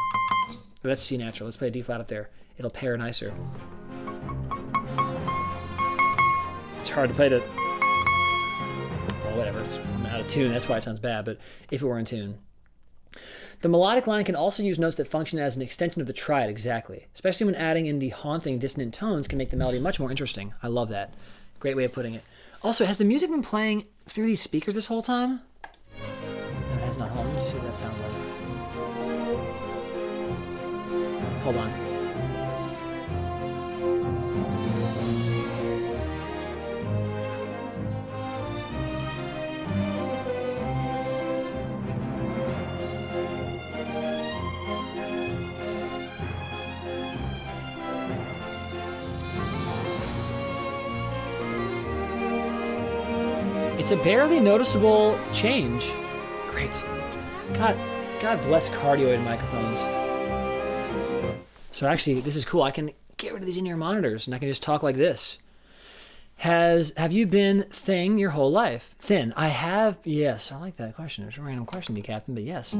Oh, that's C natural. Let's play a D flat up there. It'll pair nicer. It's hard to play to... Well, whatever. I'm out of tune. That's why it sounds bad. But if it were in tune. The melodic line can also use notes that function as an extension of the triad, exactly. Especially when adding in the haunting, dissonant tones can make the melody much more interesting. I love that. Great way of putting it. Also, has the music been playing through these speakers this whole time? No, it has not. Hold on, let me just see what that sounds like. Hold on. It's a barely noticeable change. Great. God bless cardioid microphones. So actually, this is cool. I can get rid of these in-ear monitors, and I can just talk like this. Have you been thin your whole life? Thin. I have, yes. I like that question. It's a random question to you, Captain, but yes.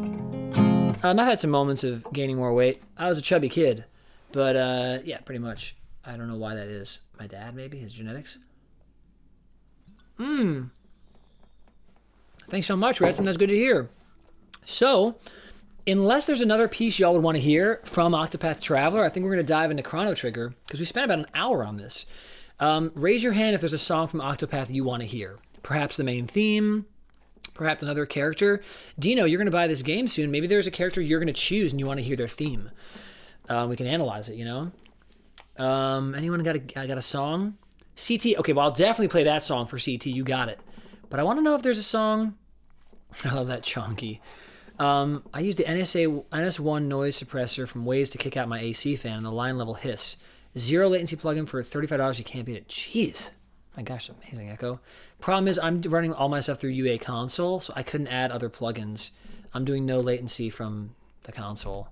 I've had some moments of gaining more weight. I was a chubby kid, but yeah, pretty much. I don't know why that is. My dad, maybe? His genetics? Thanks so much, Redson. That's good to hear. So, unless there's another piece y'all would want to hear from Octopath Traveler, I think we're going to dive into Chrono Trigger, because we spent about an hour on this. Raise your hand if there's a song from Octopath you want to hear. perhaps the main theme, perhaps another character. Dino, you're going to buy this game soon. Maybe there's a character you're going to choose and you want to hear their theme. We can analyze it, you know? Anyone got a song? CT, okay, well, I'll definitely play that song for CT. You got it. But I want to know if there's a song. I love that chonky. I used the NS1 noise suppressor from Waves to kick out my AC fan and the line level hiss. 0 latency plugin for $35. You can't beat it. Jeez. My gosh, amazing, Echo. Problem is, I'm running all my stuff through UA console, so I couldn't add other plugins. I'm doing no latency from the console.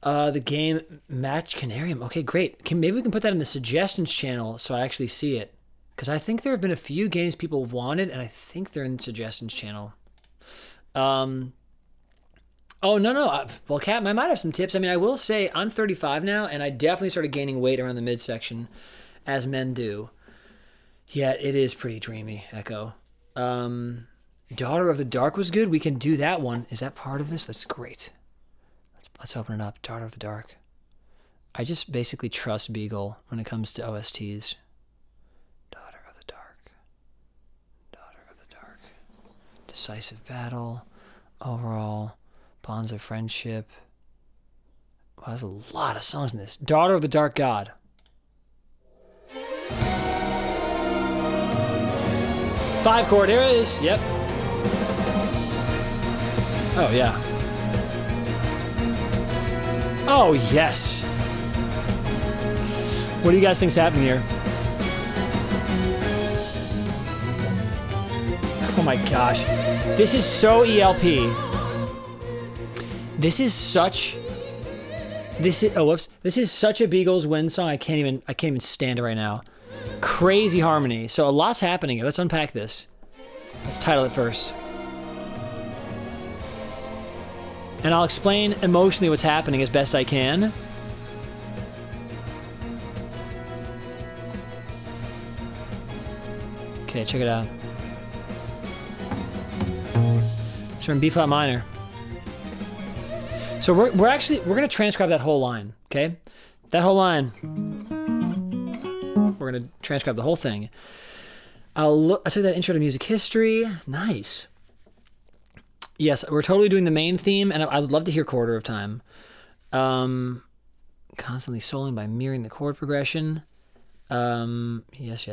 The game Match Canarium. Okay, great. Maybe we can put that in the suggestions channel so I actually see it. Because I think there have been a few games people wanted, and I think they're in the suggestions channel. Oh, no. Well, Cap, I might have some tips. I mean, I will say I'm 35 now, and I definitely started gaining weight around the midsection, as men do. Yet it is pretty dreamy, Echo. Daughter of the Dark was good. We can do that one. Is that part of this? That's great. Let's open it up. Daughter of the Dark. I just basically trust Beagle when it comes to OSTs. Daughter of the Dark. Daughter of the Dark. Decisive Battle. Overall. Bonds of Friendship. Wow, there's a lot of songs in this. Daughter of the Dark God. Five chord, there it is. Yep. Oh, yeah. Oh, yes. What do you guys think's happening here? Oh my gosh. This is so ELP. This is such a Beagles Win song. I can't even stand it right now. Crazy harmony. So a lot's happening here. Let's unpack this. Let's title it first. And I'll explain emotionally what's happening as best I can. Okay, check it out. So we're in B flat minor. So we're gonna transcribe that whole line, okay? That whole line. We're gonna transcribe the whole thing. I took that intro to music history. Nice. Yes, we're totally doing the main theme, and I would love to hear Quarter of Time. Constantly soloing by mirroring the chord progression. Yes.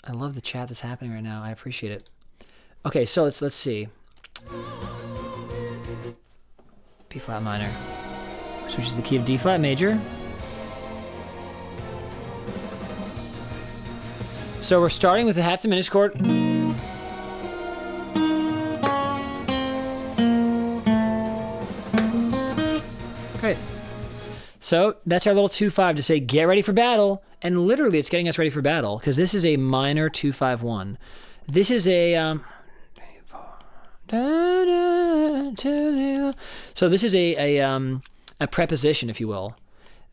I love the chat that's happening right now. I appreciate it. Okay, so let's see. B flat minor. Switches the key of D flat major. So we're starting with the half diminished chord. Great. So that's our little 2-5 to say get ready for battle, and literally it's getting us ready for battle because this is a minor 2-5-1. This is a so this is a preposition, if you will.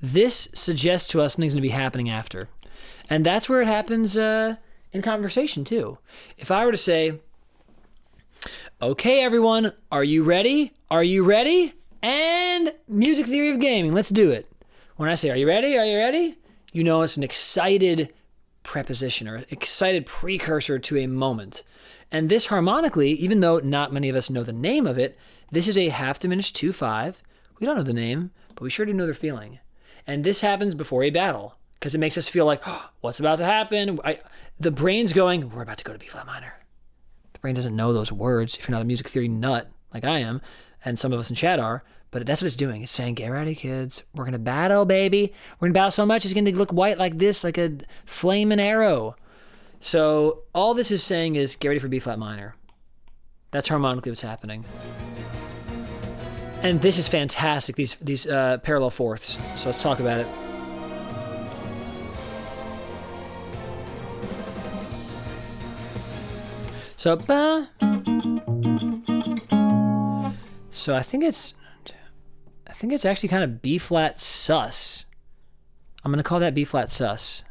This suggests to us something's going to be happening after, and that's where it happens in conversation too. If I were to say, "Okay, everyone, are you ready? Are you ready?" And music theory of gaming, let's do it. When I say, "Are you ready? Are you ready?" You know it's an excited preposition or excited precursor to a moment. And this harmonically, even though not many of us know the name of it, this is a half diminished 2-5. We don't know the name, but we sure do know their feeling. And this happens before a battle because it makes us feel like, oh, what's about to happen? The brain's going, we're about to go to B flat minor. The brain doesn't know those words if you're not a music theory nut like I am, and some of us in chat are, but that's what it's doing. It's saying, get ready, kids. We're going to battle, baby. We're going to battle so much it's going to look white like this, like a flaming arrow. So all this is saying is get ready for B flat minor. That's harmonically what's happening. And this is fantastic, these parallel fourths. So let's talk about it. So, I think it's actually kind of B flat sus. I'm gonna call that B flat sus.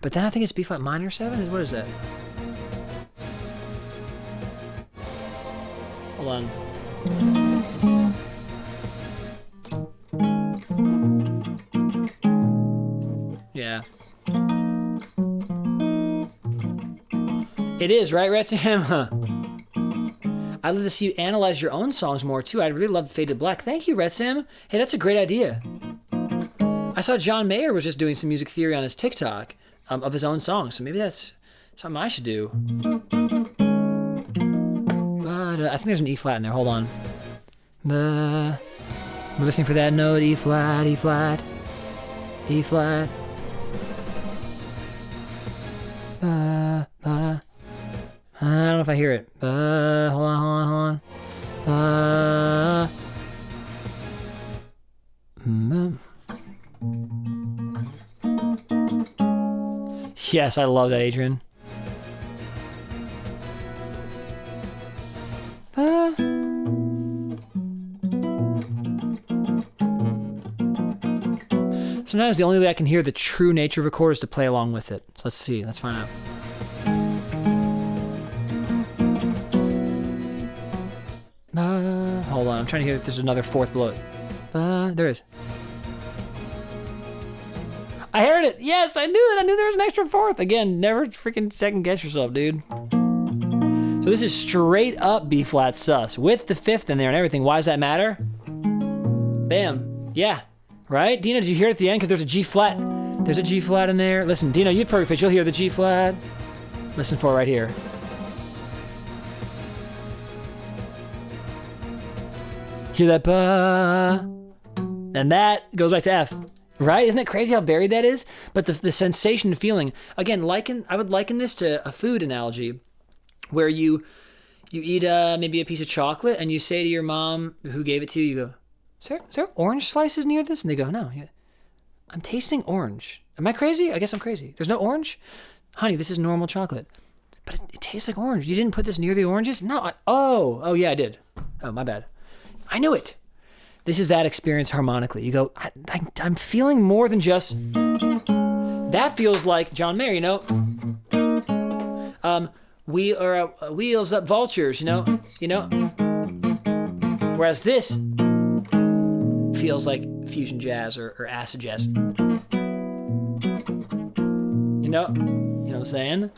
But then I think it's B flat minor 7. What is that? Hold on. Yeah. It is, right, Retsam? I'd love to see you analyze your own songs more, too. I'd really love Faded Black. Thank you, Retsam. Hey, that's a great idea. I saw John Mayer was just doing some music theory on his TikTok of his own songs, so maybe that's something I should do. But I think there's an E flat in there. Hold on. We're listening for that note. E flat, E flat, E flat. I don't know if I hear it. Hold on. Yes, I love that, Adrian. Sometimes the only way I can hear the true nature of a chord is to play along with it. So let's see. Let's find out. Hold on. I'm trying to hear if there's another fourth below it. There is. I heard it. Yes, I knew it. I knew there was an extra fourth. Again, never freaking second guess yourself, dude. So this is straight up B flat sus with the fifth in there and everything. Why does that matter? Bam. Yeah. Right? Dina, did you hear it at the end? Because there's a G flat. There's a G flat in there. Listen, Dina, you'd perfect pitch. You'll hear the G flat. Listen for it right here. Hear that ba? And that goes back to F. Right? Isn't that crazy how buried that is? But the sensation and feeling, again, I would liken this to a food analogy where you eat maybe a piece of chocolate and you say to your mom who gave it to you, you go, is there orange slices near this? And they go, no, yeah, I'm tasting orange. Am I crazy? I guess I'm crazy. There's no orange? Honey, this is normal chocolate. But it tastes like orange. You didn't put this near the oranges? No. Oh, yeah, I did. Oh, my bad. I knew it. This is that experience harmonically. You go, I'm feeling more than just... That feels like John Mayer, you know? Wheels up vultures, you know? Whereas this feels like fusion jazz or acid jazz. You know what I'm saying?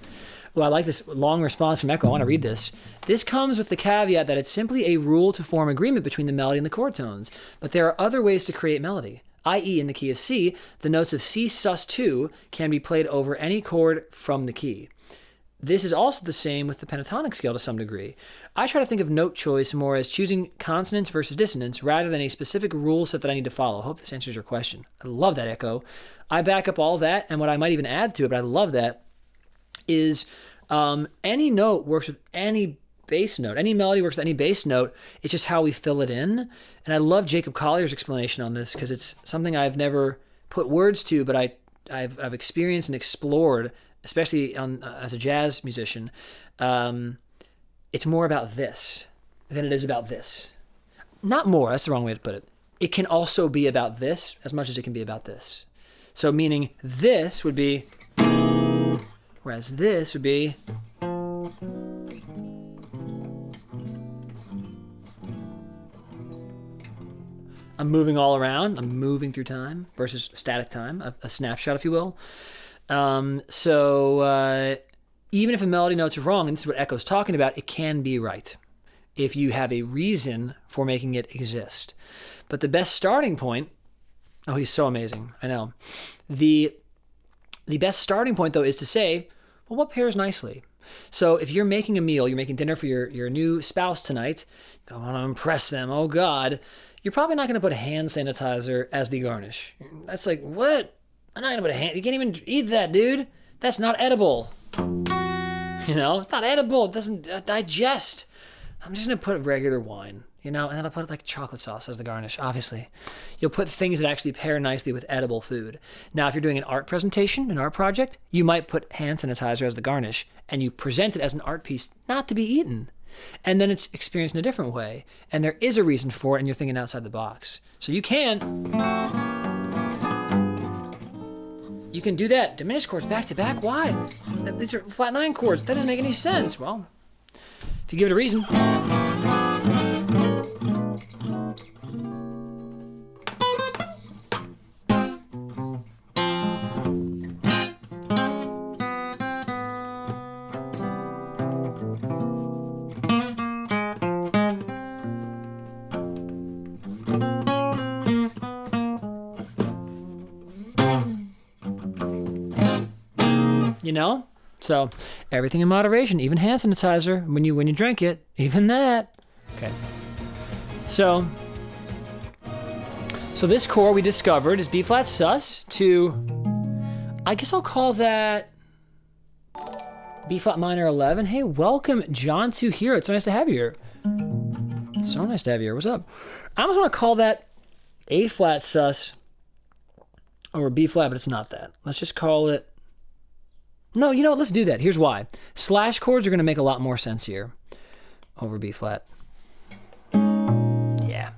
Well, I like this long response from Echo. I want to read this. This comes with the caveat that it's simply a rule to form agreement between the melody and the chord tones, but there are other ways to create melody, i.e. in the key of C, the notes of C sus2 can be played over any chord from the key. This is also the same with the pentatonic scale to some degree. I try to think of note choice more as choosing consonance versus dissonance rather than a specific rule set that I need to follow. I hope this answers your question. I love that, Echo. I back up all that, and what I might even add to it, but I love that, is any note works with any bass note. Any melody works with any bass note. It's just how we fill it in. And I love Jacob Collier's explanation on this because it's something I've never put words to, but I've experienced and explored, especially as a jazz musician. It's more about this than it is about this. Not more, that's the wrong way to put it. It can also be about this as much as it can be about this. So meaning this would be... Whereas this would be... I'm moving all around. I'm moving through time versus static time, a snapshot, if you will. So even if a melody note's wrong, and this is what Echo's talking about, it can be right if you have a reason for making it exist. But the best starting point... Oh, he's so amazing. I know. The best starting point, though, is to say... Well, what pairs nicely? So if you're making a meal, you're making dinner for your new spouse tonight, I want to impress them, oh God, you're probably not going to put hand sanitizer as the garnish. That's like, what? I'm not going to put you can't even eat that, dude. That's not edible. You know, it's not edible. It doesn't digest. I'm just going to put regular wine, and then I'll put like chocolate sauce as the garnish, obviously. You'll put things that actually pair nicely with edible food. Now, if you're doing an art presentation, an art project, you might put hand sanitizer as the garnish, and you present it as an art piece not to be eaten. And then it's experienced in a different way. And there is a reason for it, and you're thinking outside the box. So you can do that. Diminished chords back to back. Why? These are flat 9 chords. That doesn't make any sense. Well, if you give it a reason. So everything in moderation, even hand sanitizer when you drink it, even that. Okay. So this chord we discovered is B flat sus to, I guess I'll call that B flat minor 11. Hey, welcome John to here. It's so nice to have you here. It's so nice to have you here. What's up? I almost want to call that A flat sus over B flat, but it's not that. Let's just call it. No, you know what? Let's do that. Here's why. Slash chords are going to make a lot more sense here over B flat. Yeah.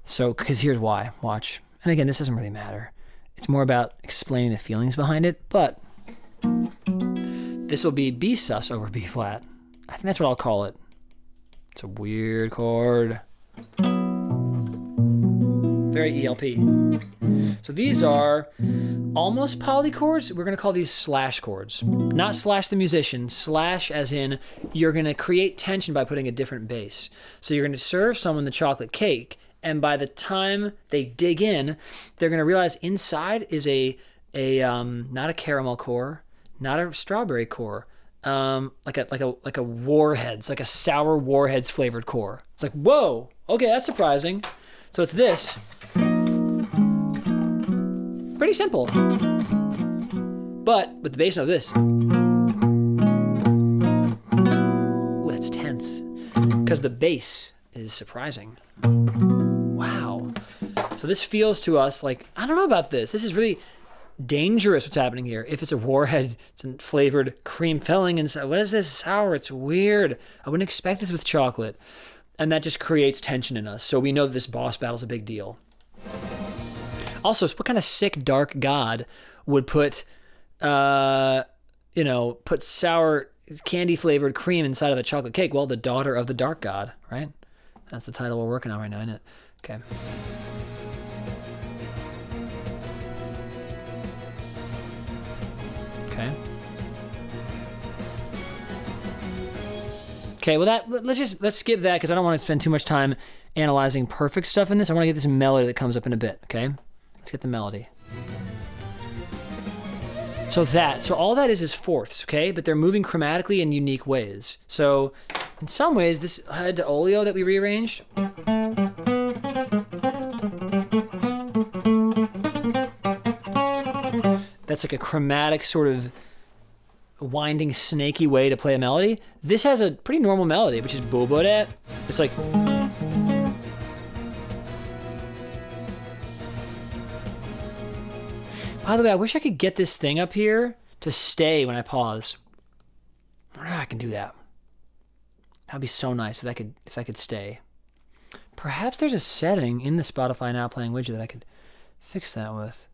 So, because here's why. Watch. And again, this doesn't really matter. It's more about explaining the feelings behind it, but this will be B sus over B flat. I think that's what I'll call it. It's a weird chord. Very ELP. So these are almost polychords. We're going to call these slash chords. Not slash the musician, slash as in you're going to create tension by putting a different bass. So you're going to serve someone the chocolate cake, and by the time they dig in, they're going to realize inside is a not a caramel core, not a strawberry core, like a Warheads, like a sour Warheads flavored core. It's like, whoa, okay, that's surprising. So it's this. Pretty simple. But with the bass note of this. Ooh, that's tense. Because the bass is surprising. Wow. So this feels to us like, I don't know about this. This is really dangerous what's happening here. If it's a Warhead, it's a flavored cream filling, and what is this? Sour. It's weird. I wouldn't expect this with chocolate. And that just creates tension in us. So we know that this boss battle is a big deal. Also, what kind of sick dark god would put sour candy flavored cream inside of a chocolate cake? Well, the daughter of the dark god, right? That's the title we're working on right now, isn't it? Okay. Okay. Okay, well let's skip that because I don't want to spend too much time analyzing perfect stuff in this. I want to get this melody that comes up in a bit, okay? Let's get the melody. So all that is fourths, okay? But they're moving chromatically in unique ways. So in some ways, this head to oleo that we rearranged, that's like a chromatic sort of winding snaky way to play a melody. This has a pretty normal melody, which is bobodet. It's like, by the way, I wish I could get this thing up here to stay when I pause. I wonder how I can do that. That'd be so nice if that could stay. Perhaps there's a setting in the Spotify Now Playing widget that I could fix that with.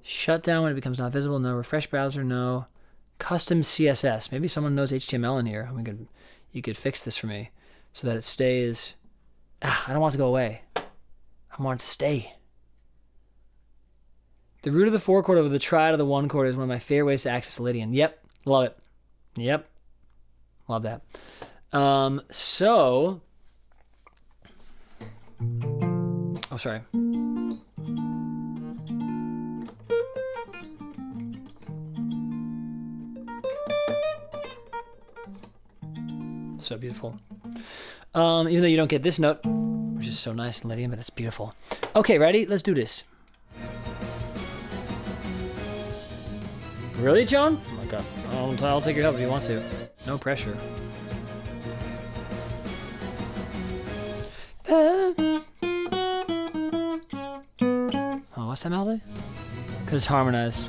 Shut down when it becomes not visible. No. Refresh browser. No. Custom CSS. Maybe someone knows HTML in here. You could fix this for me so that it stays. I don't want it to go away. I want it to stay. The root of the 4 chord over the triad of the 1 chord is one of my favorite ways to access Lydian. Yep. Love it. Yep. Love that. So. Oh, sorry. So beautiful. Even though you don't get this note, which is so nice and Lydian, but it's beautiful. Okay, ready? Let's do this. Really, John? Oh my god. I'll take your help if you want to. No pressure. Oh, what's that melody? Because it's harmonized.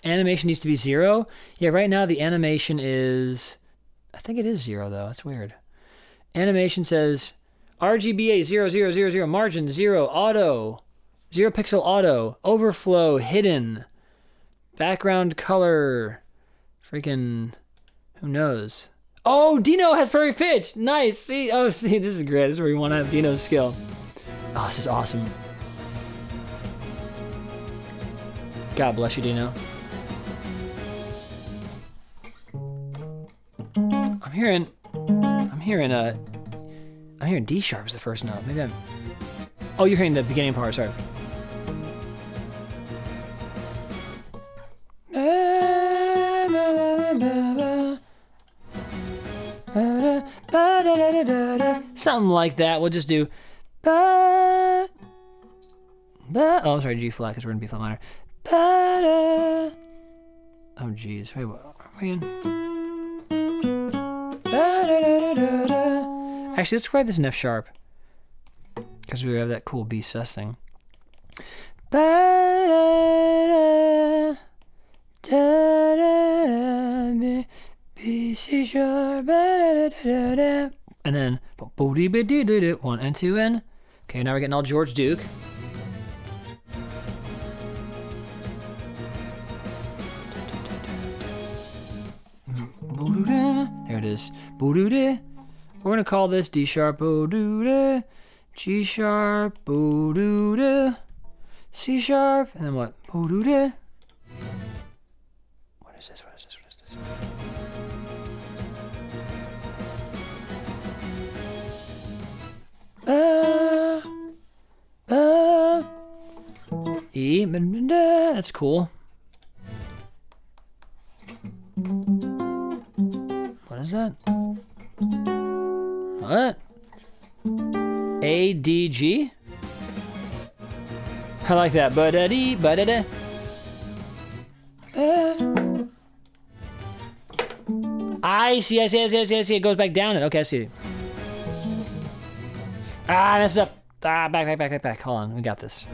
Animation needs to be 0. Yeah, right now the animation is... I think it is 0, though. That's weird. Animation says RGBA 0000, margin 0, auto, 0 pixel auto, overflow, hidden, background color, freaking, who knows? Oh, Dino has perfect pitch. Nice. See, this is great. This is where you want to have Dino's skill. Oh, this is awesome. God bless you, Dino. I'm hearing D sharp as the first note. Maybe I'm... Oh, you're hearing the beginning part, sorry. ba-da-da-da-da-da. Something like that. We'll just do ba, ba. Oh, I'm sorry, G flat, because we're in B flat minor. Ba-da. Oh, geez. Wait, what? Again. Ba-da-da-da-da-da. Actually, let's try this in F sharp, because we have that cool B sus thing. Ba-da-da, da-da-da, B, C sharp, ba-da-da-da-da. And then 1 and 2 and. Okay, now we're getting all George Duke. There it is. We're gonna call this D sharp, G sharp, C sharp, and then what? What is this? E, that's cool. What is that? What? A, D, G? I like that. Ba-da-dee, ba-da-da. I see. It goes back down. Okay, I see. I messed up. Back. Hold on, we got this.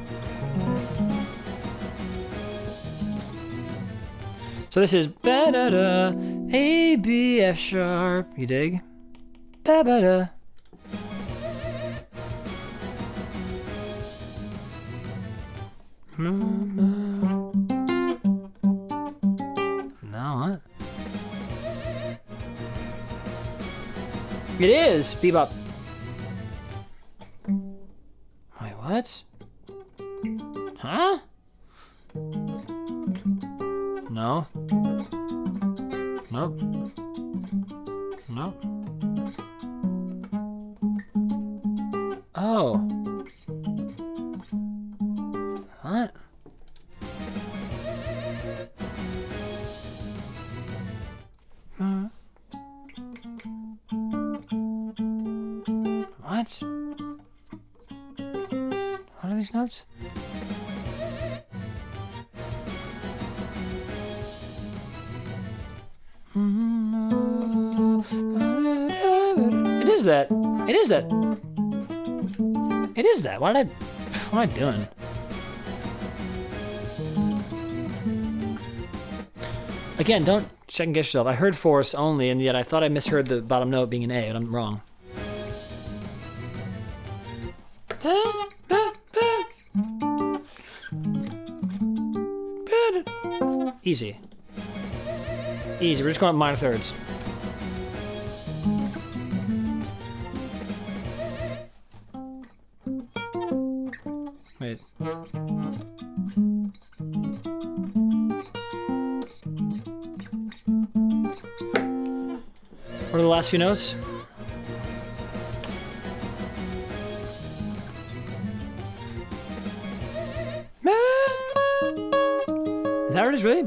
So this is ba-da-da, A, B, F sharp. You dig? Ba-ba-da. No, what? It is bebop. Wait, what? Huh? No. Nope. Nope. Oh. What? What? What are these notes? It is that. What am I doing? Again, don't second guess yourself. I heard fourths only, and yet I thought I misheard the bottom note being an A, and I'm wrong. Easy. We're just going up minor thirds. Wait. What are the last few notes? Is that what it is, really?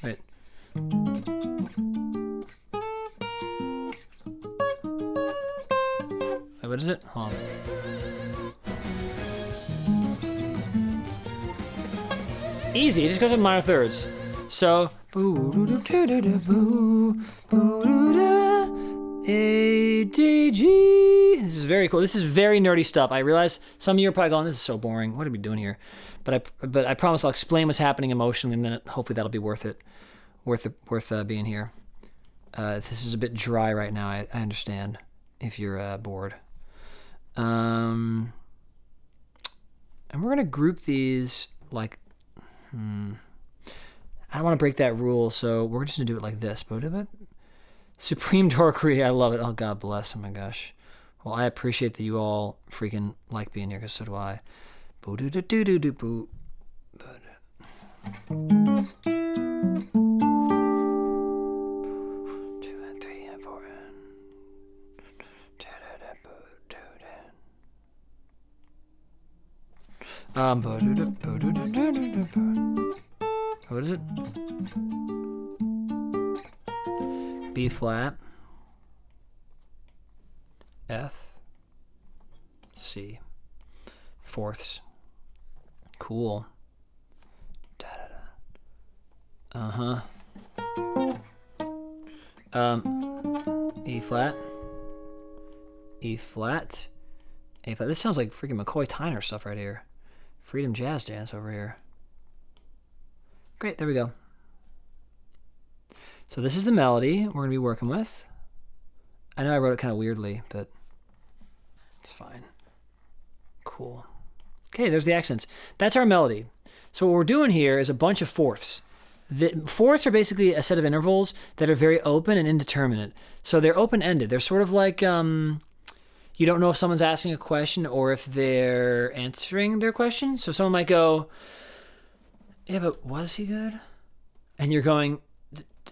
Wait. Wait, what is it? Hold on. Easy, it just goes with minor thirds. So, A, D, G. This is very cool. This is very nerdy stuff. I realize some of you are probably going, this is so boring. What are we doing here? But I promise I'll explain what's happening emotionally, and then hopefully that'll be worth it. Worth being here. This is a bit dry right now. I understand if you're bored. And we're gonna group these like. I don't want to break that rule, so we're just gonna do it like this. Supreme Dorkery, I love it. Oh, God bless. Oh my gosh. Well, I appreciate that you all freaking like being here, because so do I. Boo doo doo doo doo doo boo. 2 and 3 and 4 and what is it? B flat. F, C. Fourths. Cool. Uh-huh. E flat. E flat. A flat. This sounds like freaking McCoy Tyner stuff right here. Freedom Jazz Dance over here. Great, there we go. So this is the melody we're going to be working with. I know I wrote it kind of weirdly, but it's fine. Cool. Okay, there's the accents. That's our melody. So what we're doing here is a bunch of fourths. The fourths are basically a set of intervals that are very open and indeterminate. So they're open-ended. They're sort of like, you don't know if someone's asking a question or if they're answering their question. So someone might go, yeah, but was he good? And you're going,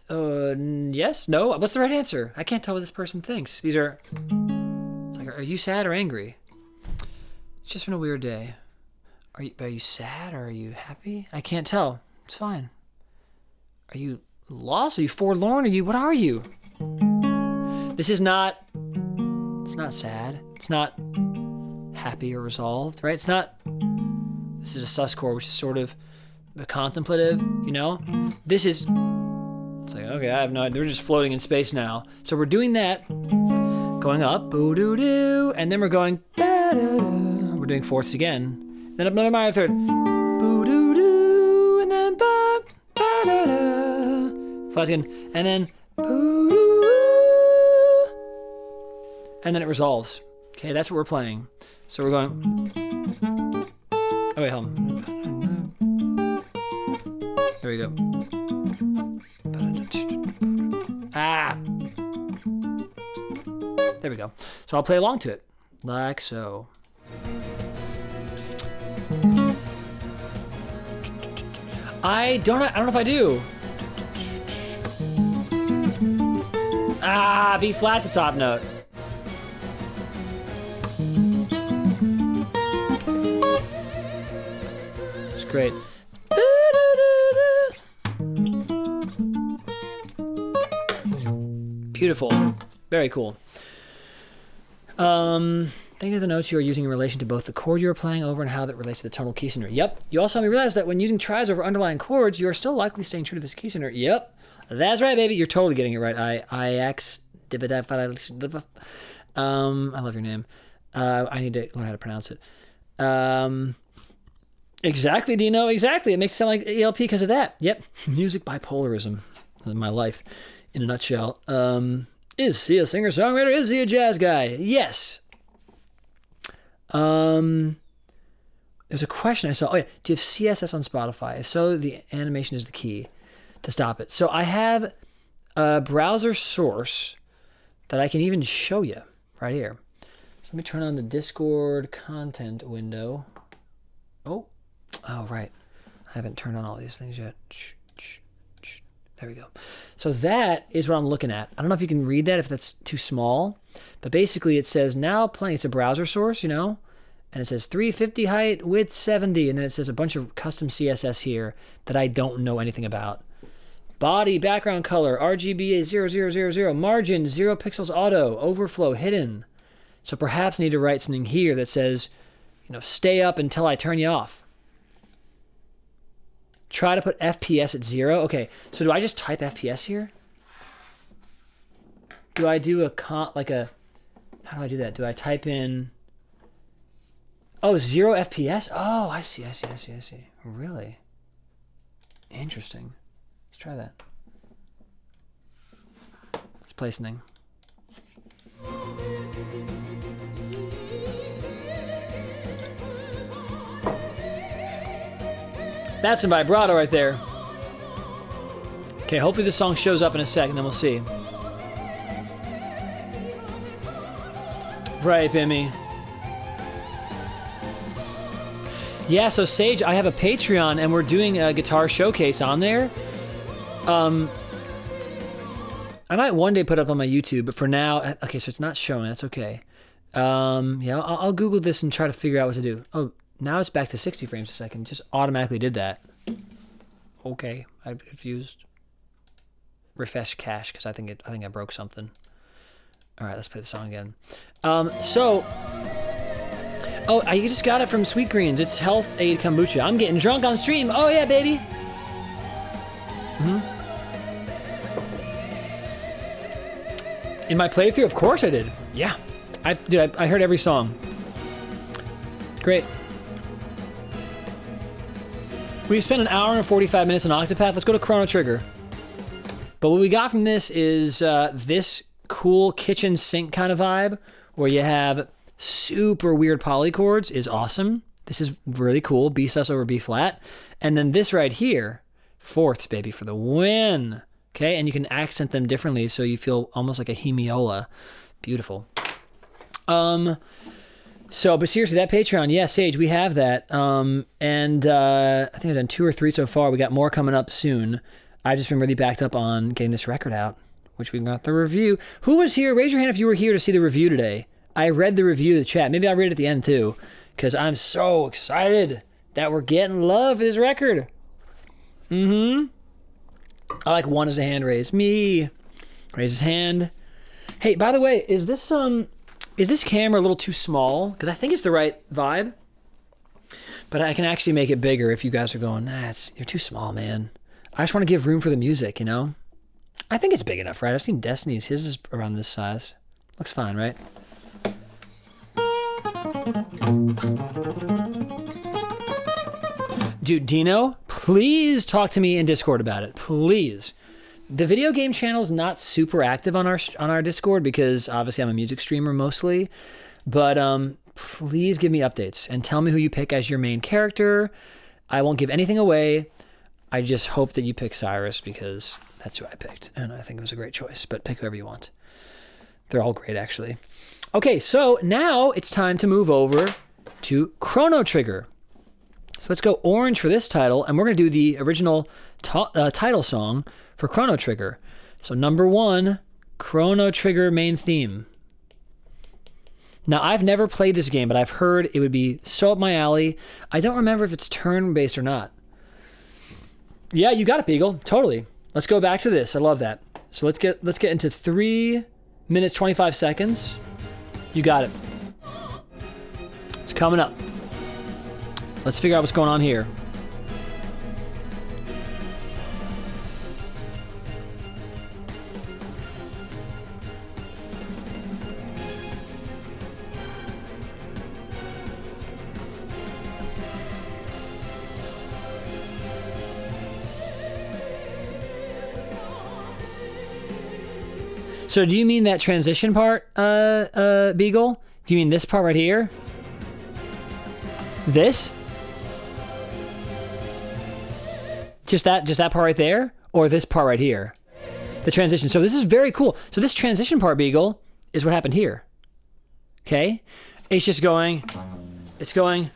yes, no, what's the right answer? I can't tell what this person thinks. These are, it's like, are you sad or angry? It's just been a weird day. Are you sad or are you happy? I can't tell. It's fine. Are you lost? Are you forlorn? What are you? This is not, it's not sad. It's not happy or resolved, right? It's not, this is a sus chord, which is sort of contemplative, you know? This is, it's like, okay, I have no idea. We're just floating in space now. So we're doing that, going up, boo-doo-doo, and then we're going, da-da-da. We're doing fourths again. Then up another minor third, boo-doo-doo, and then ba-da-da. Flat again, and then boo-doo, and then it resolves. Okay, that's what we're playing. So we're going, oh wait, hold on. There we go. Ah! There we go. So I'll play along to it, like so. I don't know if I do. Ah, B flat, the top note. It's great. Beautiful. Very cool. Think of the notes you are using in relation to both the chord you are playing over and how that relates to the tonal key center. Yep. You also realize that when using tries over underlying chords, you are still likely staying true to this key center. Yep. That's right, baby. You're totally getting it right. I love your name. I need to learn how to pronounce it. Exactly, Dino. Exactly. It makes it sound like ELP because of that. Yep. Music bipolarism in my life in a nutshell. Is he a singer-songwriter? Is he a jazz guy? Yes. There's a question I saw. Oh yeah, do you have CSS on Spotify? If so, the animation is the key to stop it. So I have a browser source that I can even show you right here. So let me turn on the Discord content window. Oh, right. I haven't turned on all these things yet. There we go. So that is what I'm looking at. I don't know if you can read that, if that's too small, but basically it says now playing. It's a browser source, you know, and it says 350 height, width 70, and then it says a bunch of custom CSS here that I don't know anything about. Body, background color, RGBA 0000, margin, 0 pixels auto, overflow hidden. So perhaps I need to write something here that says, you know, stay up until I turn you off. Try to put FPS at 0. Okay, so do I just type FPS here? Do I do how do I do that? Do I type in, 0 FPS? Oh, I see. Really? Interesting. Let's try that. Let's play something. That's some vibrato right there. Okay, hopefully this song shows up in a sec, and then we'll see. Right, Bimmy. Yeah, so Sage, I have a Patreon, and we're doing a guitar showcase on there. I might one day put it up on my YouTube, but for now, okay, so it's not showing. That's okay. Yeah, I'll Google this and try to figure out what to do. Oh, now it's back to 60 frames a second. Just automatically did that. Okay, I'm confused. Refresh cache because I think I broke something. All right, let's play the song again. Oh, I just got it from Sweet Greens. It's Health Aid Kombucha. I'm getting drunk on stream. Oh yeah, baby. In my playthrough, of course I did. Yeah, I heard every song. Great. We've spent an hour and 45 minutes on Octopath. Let's go to Chrono Trigger. But what we got from this is this cool kitchen sink kind of vibe where you have super weird polychords is awesome. This is really cool. B sus over B flat. And then this right here, fourths, baby, for the win. Okay, and you can accent them differently so you feel almost like a hemiola. Beautiful. But seriously, that Patreon, yeah, Sage, we have that. I think I've done 2 or 3 so far. We got more coming up soon. I've just been really backed up on getting this record out, which we got the review. Who was here? Raise your hand if you were here to see the review today. I read the review of the chat. Maybe I'll read it at the end too, because I'm so excited that we're getting love for this record. I like one as a hand raise. Me. Raise his hand. Hey, by the way, is this camera a little too small? Because I think it's the right vibe. But I can actually make it bigger if you guys are going, you're too small, man. I just want to give room for the music, you know? I think it's big enough, right? I've seen Destiny's. His is around this size. Looks fine, right? Dude, Dino, please talk to me in Discord about it. Please. The video game channel is not super active on our Discord because obviously I'm a music streamer mostly. But please give me updates and tell me who you pick as your main character. I won't give anything away. I just hope that you pick Cyrus because that's who I picked. And I think it was a great choice. But pick whoever you want. They're all great, actually. Okay, so now it's time to move over to Chrono Trigger. So let's go orange for this title, and we're going to do the original title song for Chrono Trigger. So number 1, Chrono Trigger main theme. Now, I've never played this game, but I've heard it would be so up my alley. I don't remember if it's turn-based or not. Yeah, you got it, Beagle. Totally. Let's go back to this. I love that. So let's get into 3 minutes, 25 seconds. You got it. It's coming up. Let's figure out what's going on here. So do you mean that transition part, Beagle? Do you mean this part right here? This? Just that part right there? Or this part right here? The transition. So this is very cool. So this transition part, Beagle, is what happened here. Okay? It's just going. It's going.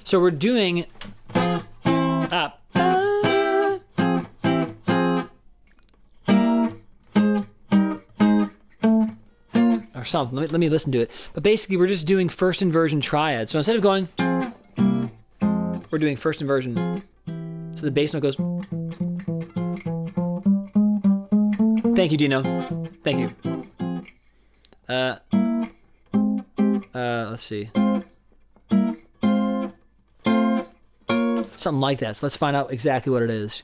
So we're doing up. Or something. Let me listen to it. But basically, we're just doing first inversion triad. So instead of going, we're doing first inversion. So the bass note goes. Thank you, Dino. Thank you. Let's see. Something like that. So let's find out exactly what it is.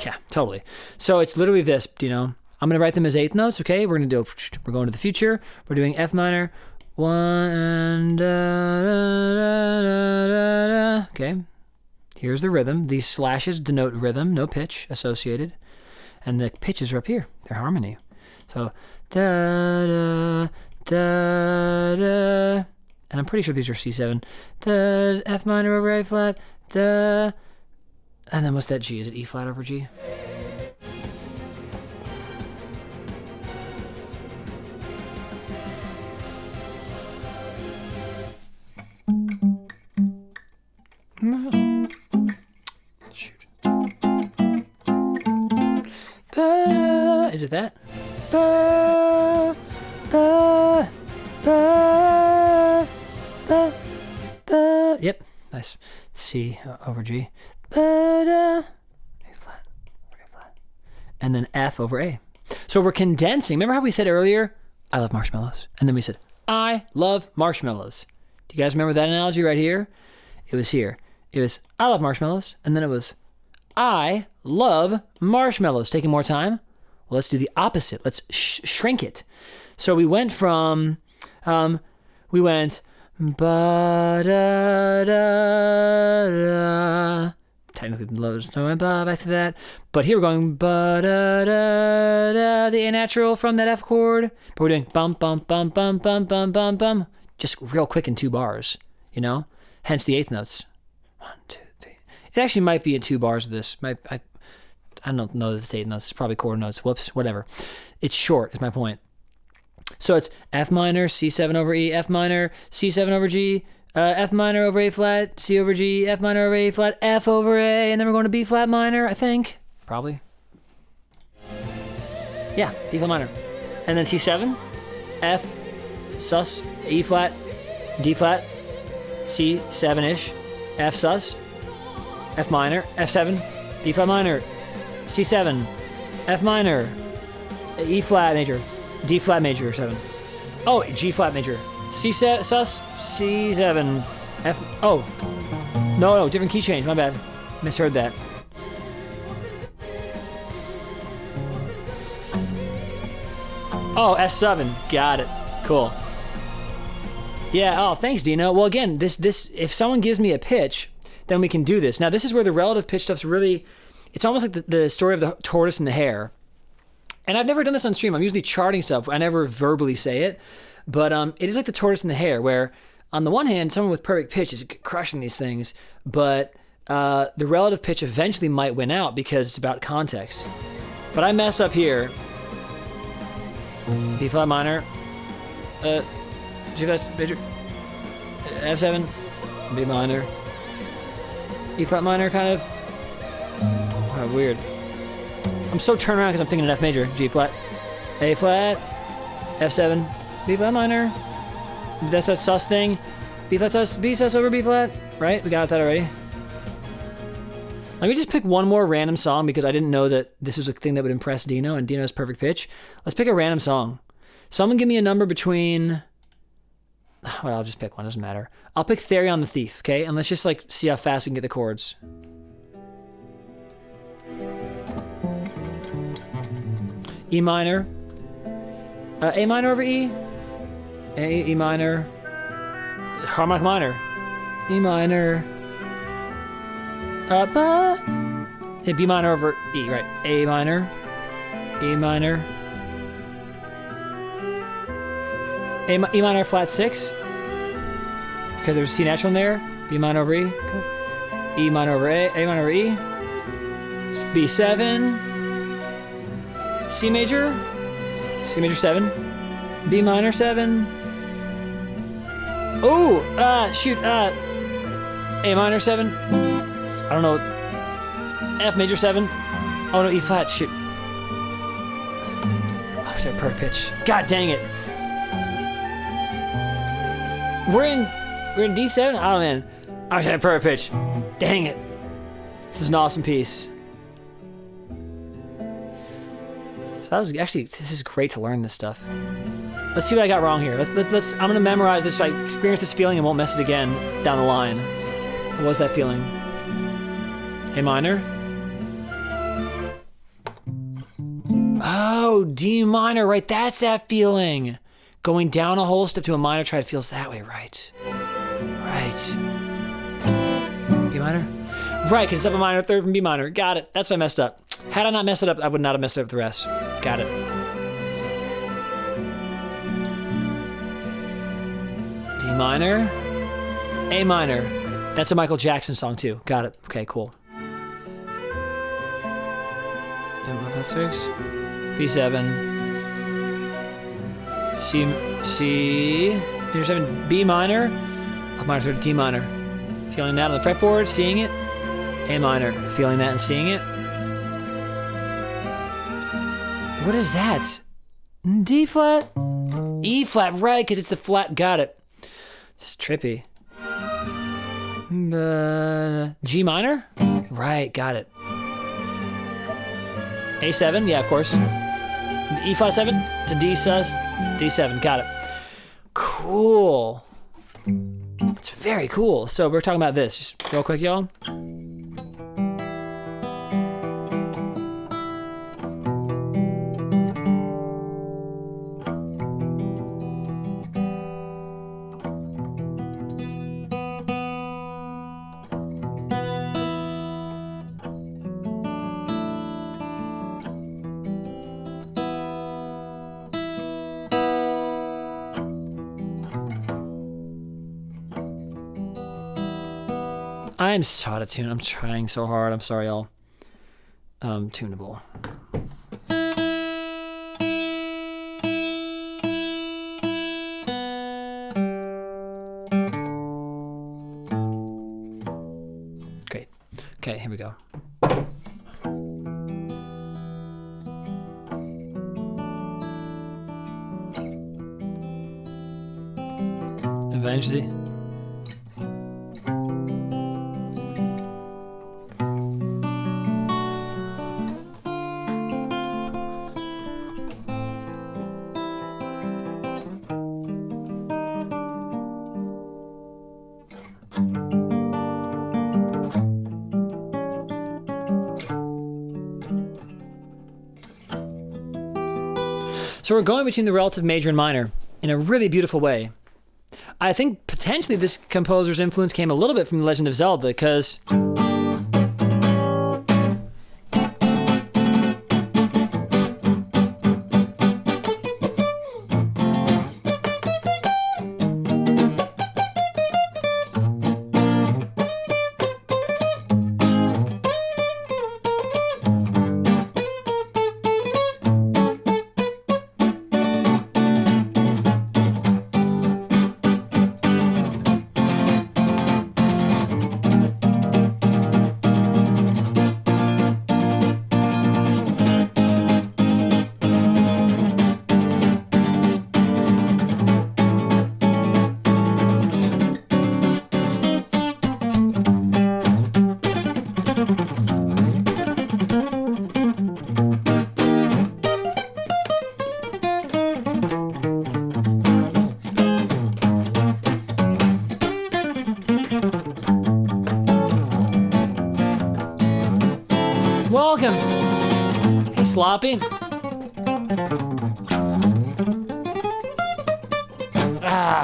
Yeah, totally. So it's literally this, Dino. I'm going to write them as eighth notes, okay? We're going to we're going to the future. We're doing F minor, 1, and da, da, da, da, da, da. Okay. Here's the rhythm. These slashes denote rhythm, no pitch associated. And the pitches are up here. They're harmony. So, da, da, da, da. And I'm pretty sure these are C7. Da, F minor over A flat, da. And then what's that G? Is it E flat over G? Shoot. Is it that? Yep. Nice. C over G. A flat, and then F over A. So we're condensing. Remember how we said earlier, I love marshmallows? And then we said, I love marshmallows. Do you guys remember that analogy right here? It was here. It was, I love marshmallows. And then it was, I love marshmallows. Taking more time? Well, let's do the opposite. Let's shrink it. So we went from, we went, ba-da-da-da. Technically, so went back to that. But here we're going, ba-da-da-da, the A natural from that F chord. But we're doing bum, bum, bum, bum, bum, bum, bum, bum. Just real quick in 2 bars, you know? Hence the 8th notes. 1, 2, 3. It actually might be in 2 bars of this. I don't know that it's 8 notes. It's probably quarter notes. Whoops, whatever. It's short, is my point. So it's F minor, C7 over E, F minor, C7 over G, F minor over A flat, C over G, F minor over A flat, F over A, and then we're going to B flat minor, I think. Probably. Yeah, B flat minor. And then C7, F, sus, E flat, D flat, C7-ish, F sus, F minor, F7, B flat minor, C7, F minor, E flat major, D flat major 7. Oh, G flat major. C sus, C7, F. Oh, no, different key change. My bad. Misheard that. Oh, F7. Got it. Cool. Yeah. Oh, thanks, Dino. Well, again, this if someone gives me a pitch, then we can do this. Now, this is where the relative pitch stuff's really. It's almost like the story of the tortoise and the hare. And I've never done this on stream. I'm usually charting stuff. I never verbally say it. But it is like the tortoise and the hare, where on the one hand, someone with perfect pitch is crushing these things, but the relative pitch eventually might win out because it's about context. But I mess up here. B flat minor, G flat major, F7, B minor, E flat minor, kind of. Oh, weird. I'm so turned around because I'm thinking an F major, G flat, A flat, F7, B flat minor. That's that sus thing. B flat sus, B sus over B flat, right? We got that already. Let me just pick one more random song because I didn't know that this was a thing that would impress Dino, and Dino's perfect pitch. Let's pick a random song. Someone give me a number between... Well, I'll just pick one, doesn't matter. I'll pick Therion the Thief, okay? And let's just like see how fast we can get the chords. E minor. A minor over E. E minor. Harmonic minor. E minor. B minor over E, right? A minor. E minor. E minor flat 6. Because there's C natural in there. B minor over E. E minor over A. A minor over E. B7. C major. C major 7. B minor 7. Oh, shoot. A minor 7. I don't know. F major 7. Oh no, E flat. Shoot. Oh, it's a perfect pitch. God dang it. We're in D7. Oh man, I wish I had perfect pitch. Dang it. This is an awesome piece. So that was actually, this is great to learn this stuff. Let's see what I got wrong here. Let's. I'm gonna memorize this so I experience this feeling and won't mess it again down the line. What was that feeling? A minor. Oh, D minor, right? That's that feeling. Going down a whole step to a minor triad feels that way, right? Right. B minor? Right, because it's up a minor, third from B minor. Got it. That's what I messed up. Had I not messed it up, I would not have messed it up with the rest. Got it. D minor. A minor. That's a Michael Jackson song too. Got it. Okay, cool. M6. B7. C major 7, B minor, up minor third, D minor. Feeling that on the fretboard, seeing it. A minor, feeling that and seeing it. What is that? D flat? E flat, right, because it's the flat, got it. It's trippy. G minor? Right, got it. A7, yeah, of course. E flat 7 to D sus, D7, got it. Cool. It's very cool. So we're talking about this, just real quick, y'all. I'm so out of tune. I'm trying so hard. I'm sorry, y'all. Tunable. Great. Okay, here we go. Eventually. So we're going between the relative major and minor in a really beautiful way. I think potentially this composer's influence came a little bit from The Legend of Zelda, because welcome. Hey, Sloppy. Ah.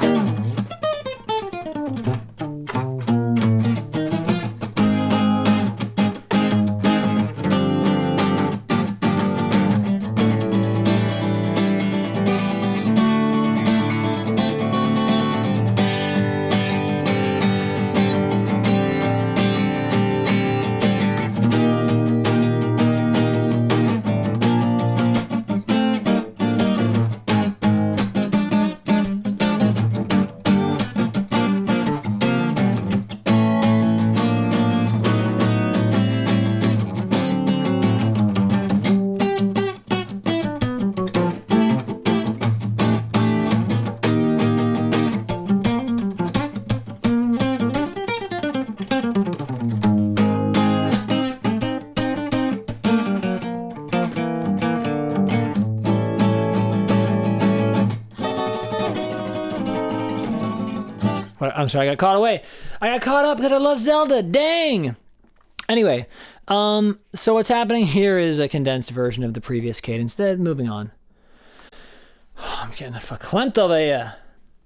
I'm sorry, I got caught away. I got caught up because I love Zelda. Dang. Anyway, so what's happening here is a condensed version of the previous cadence. Then moving on. Oh, I'm getting verklempt over here.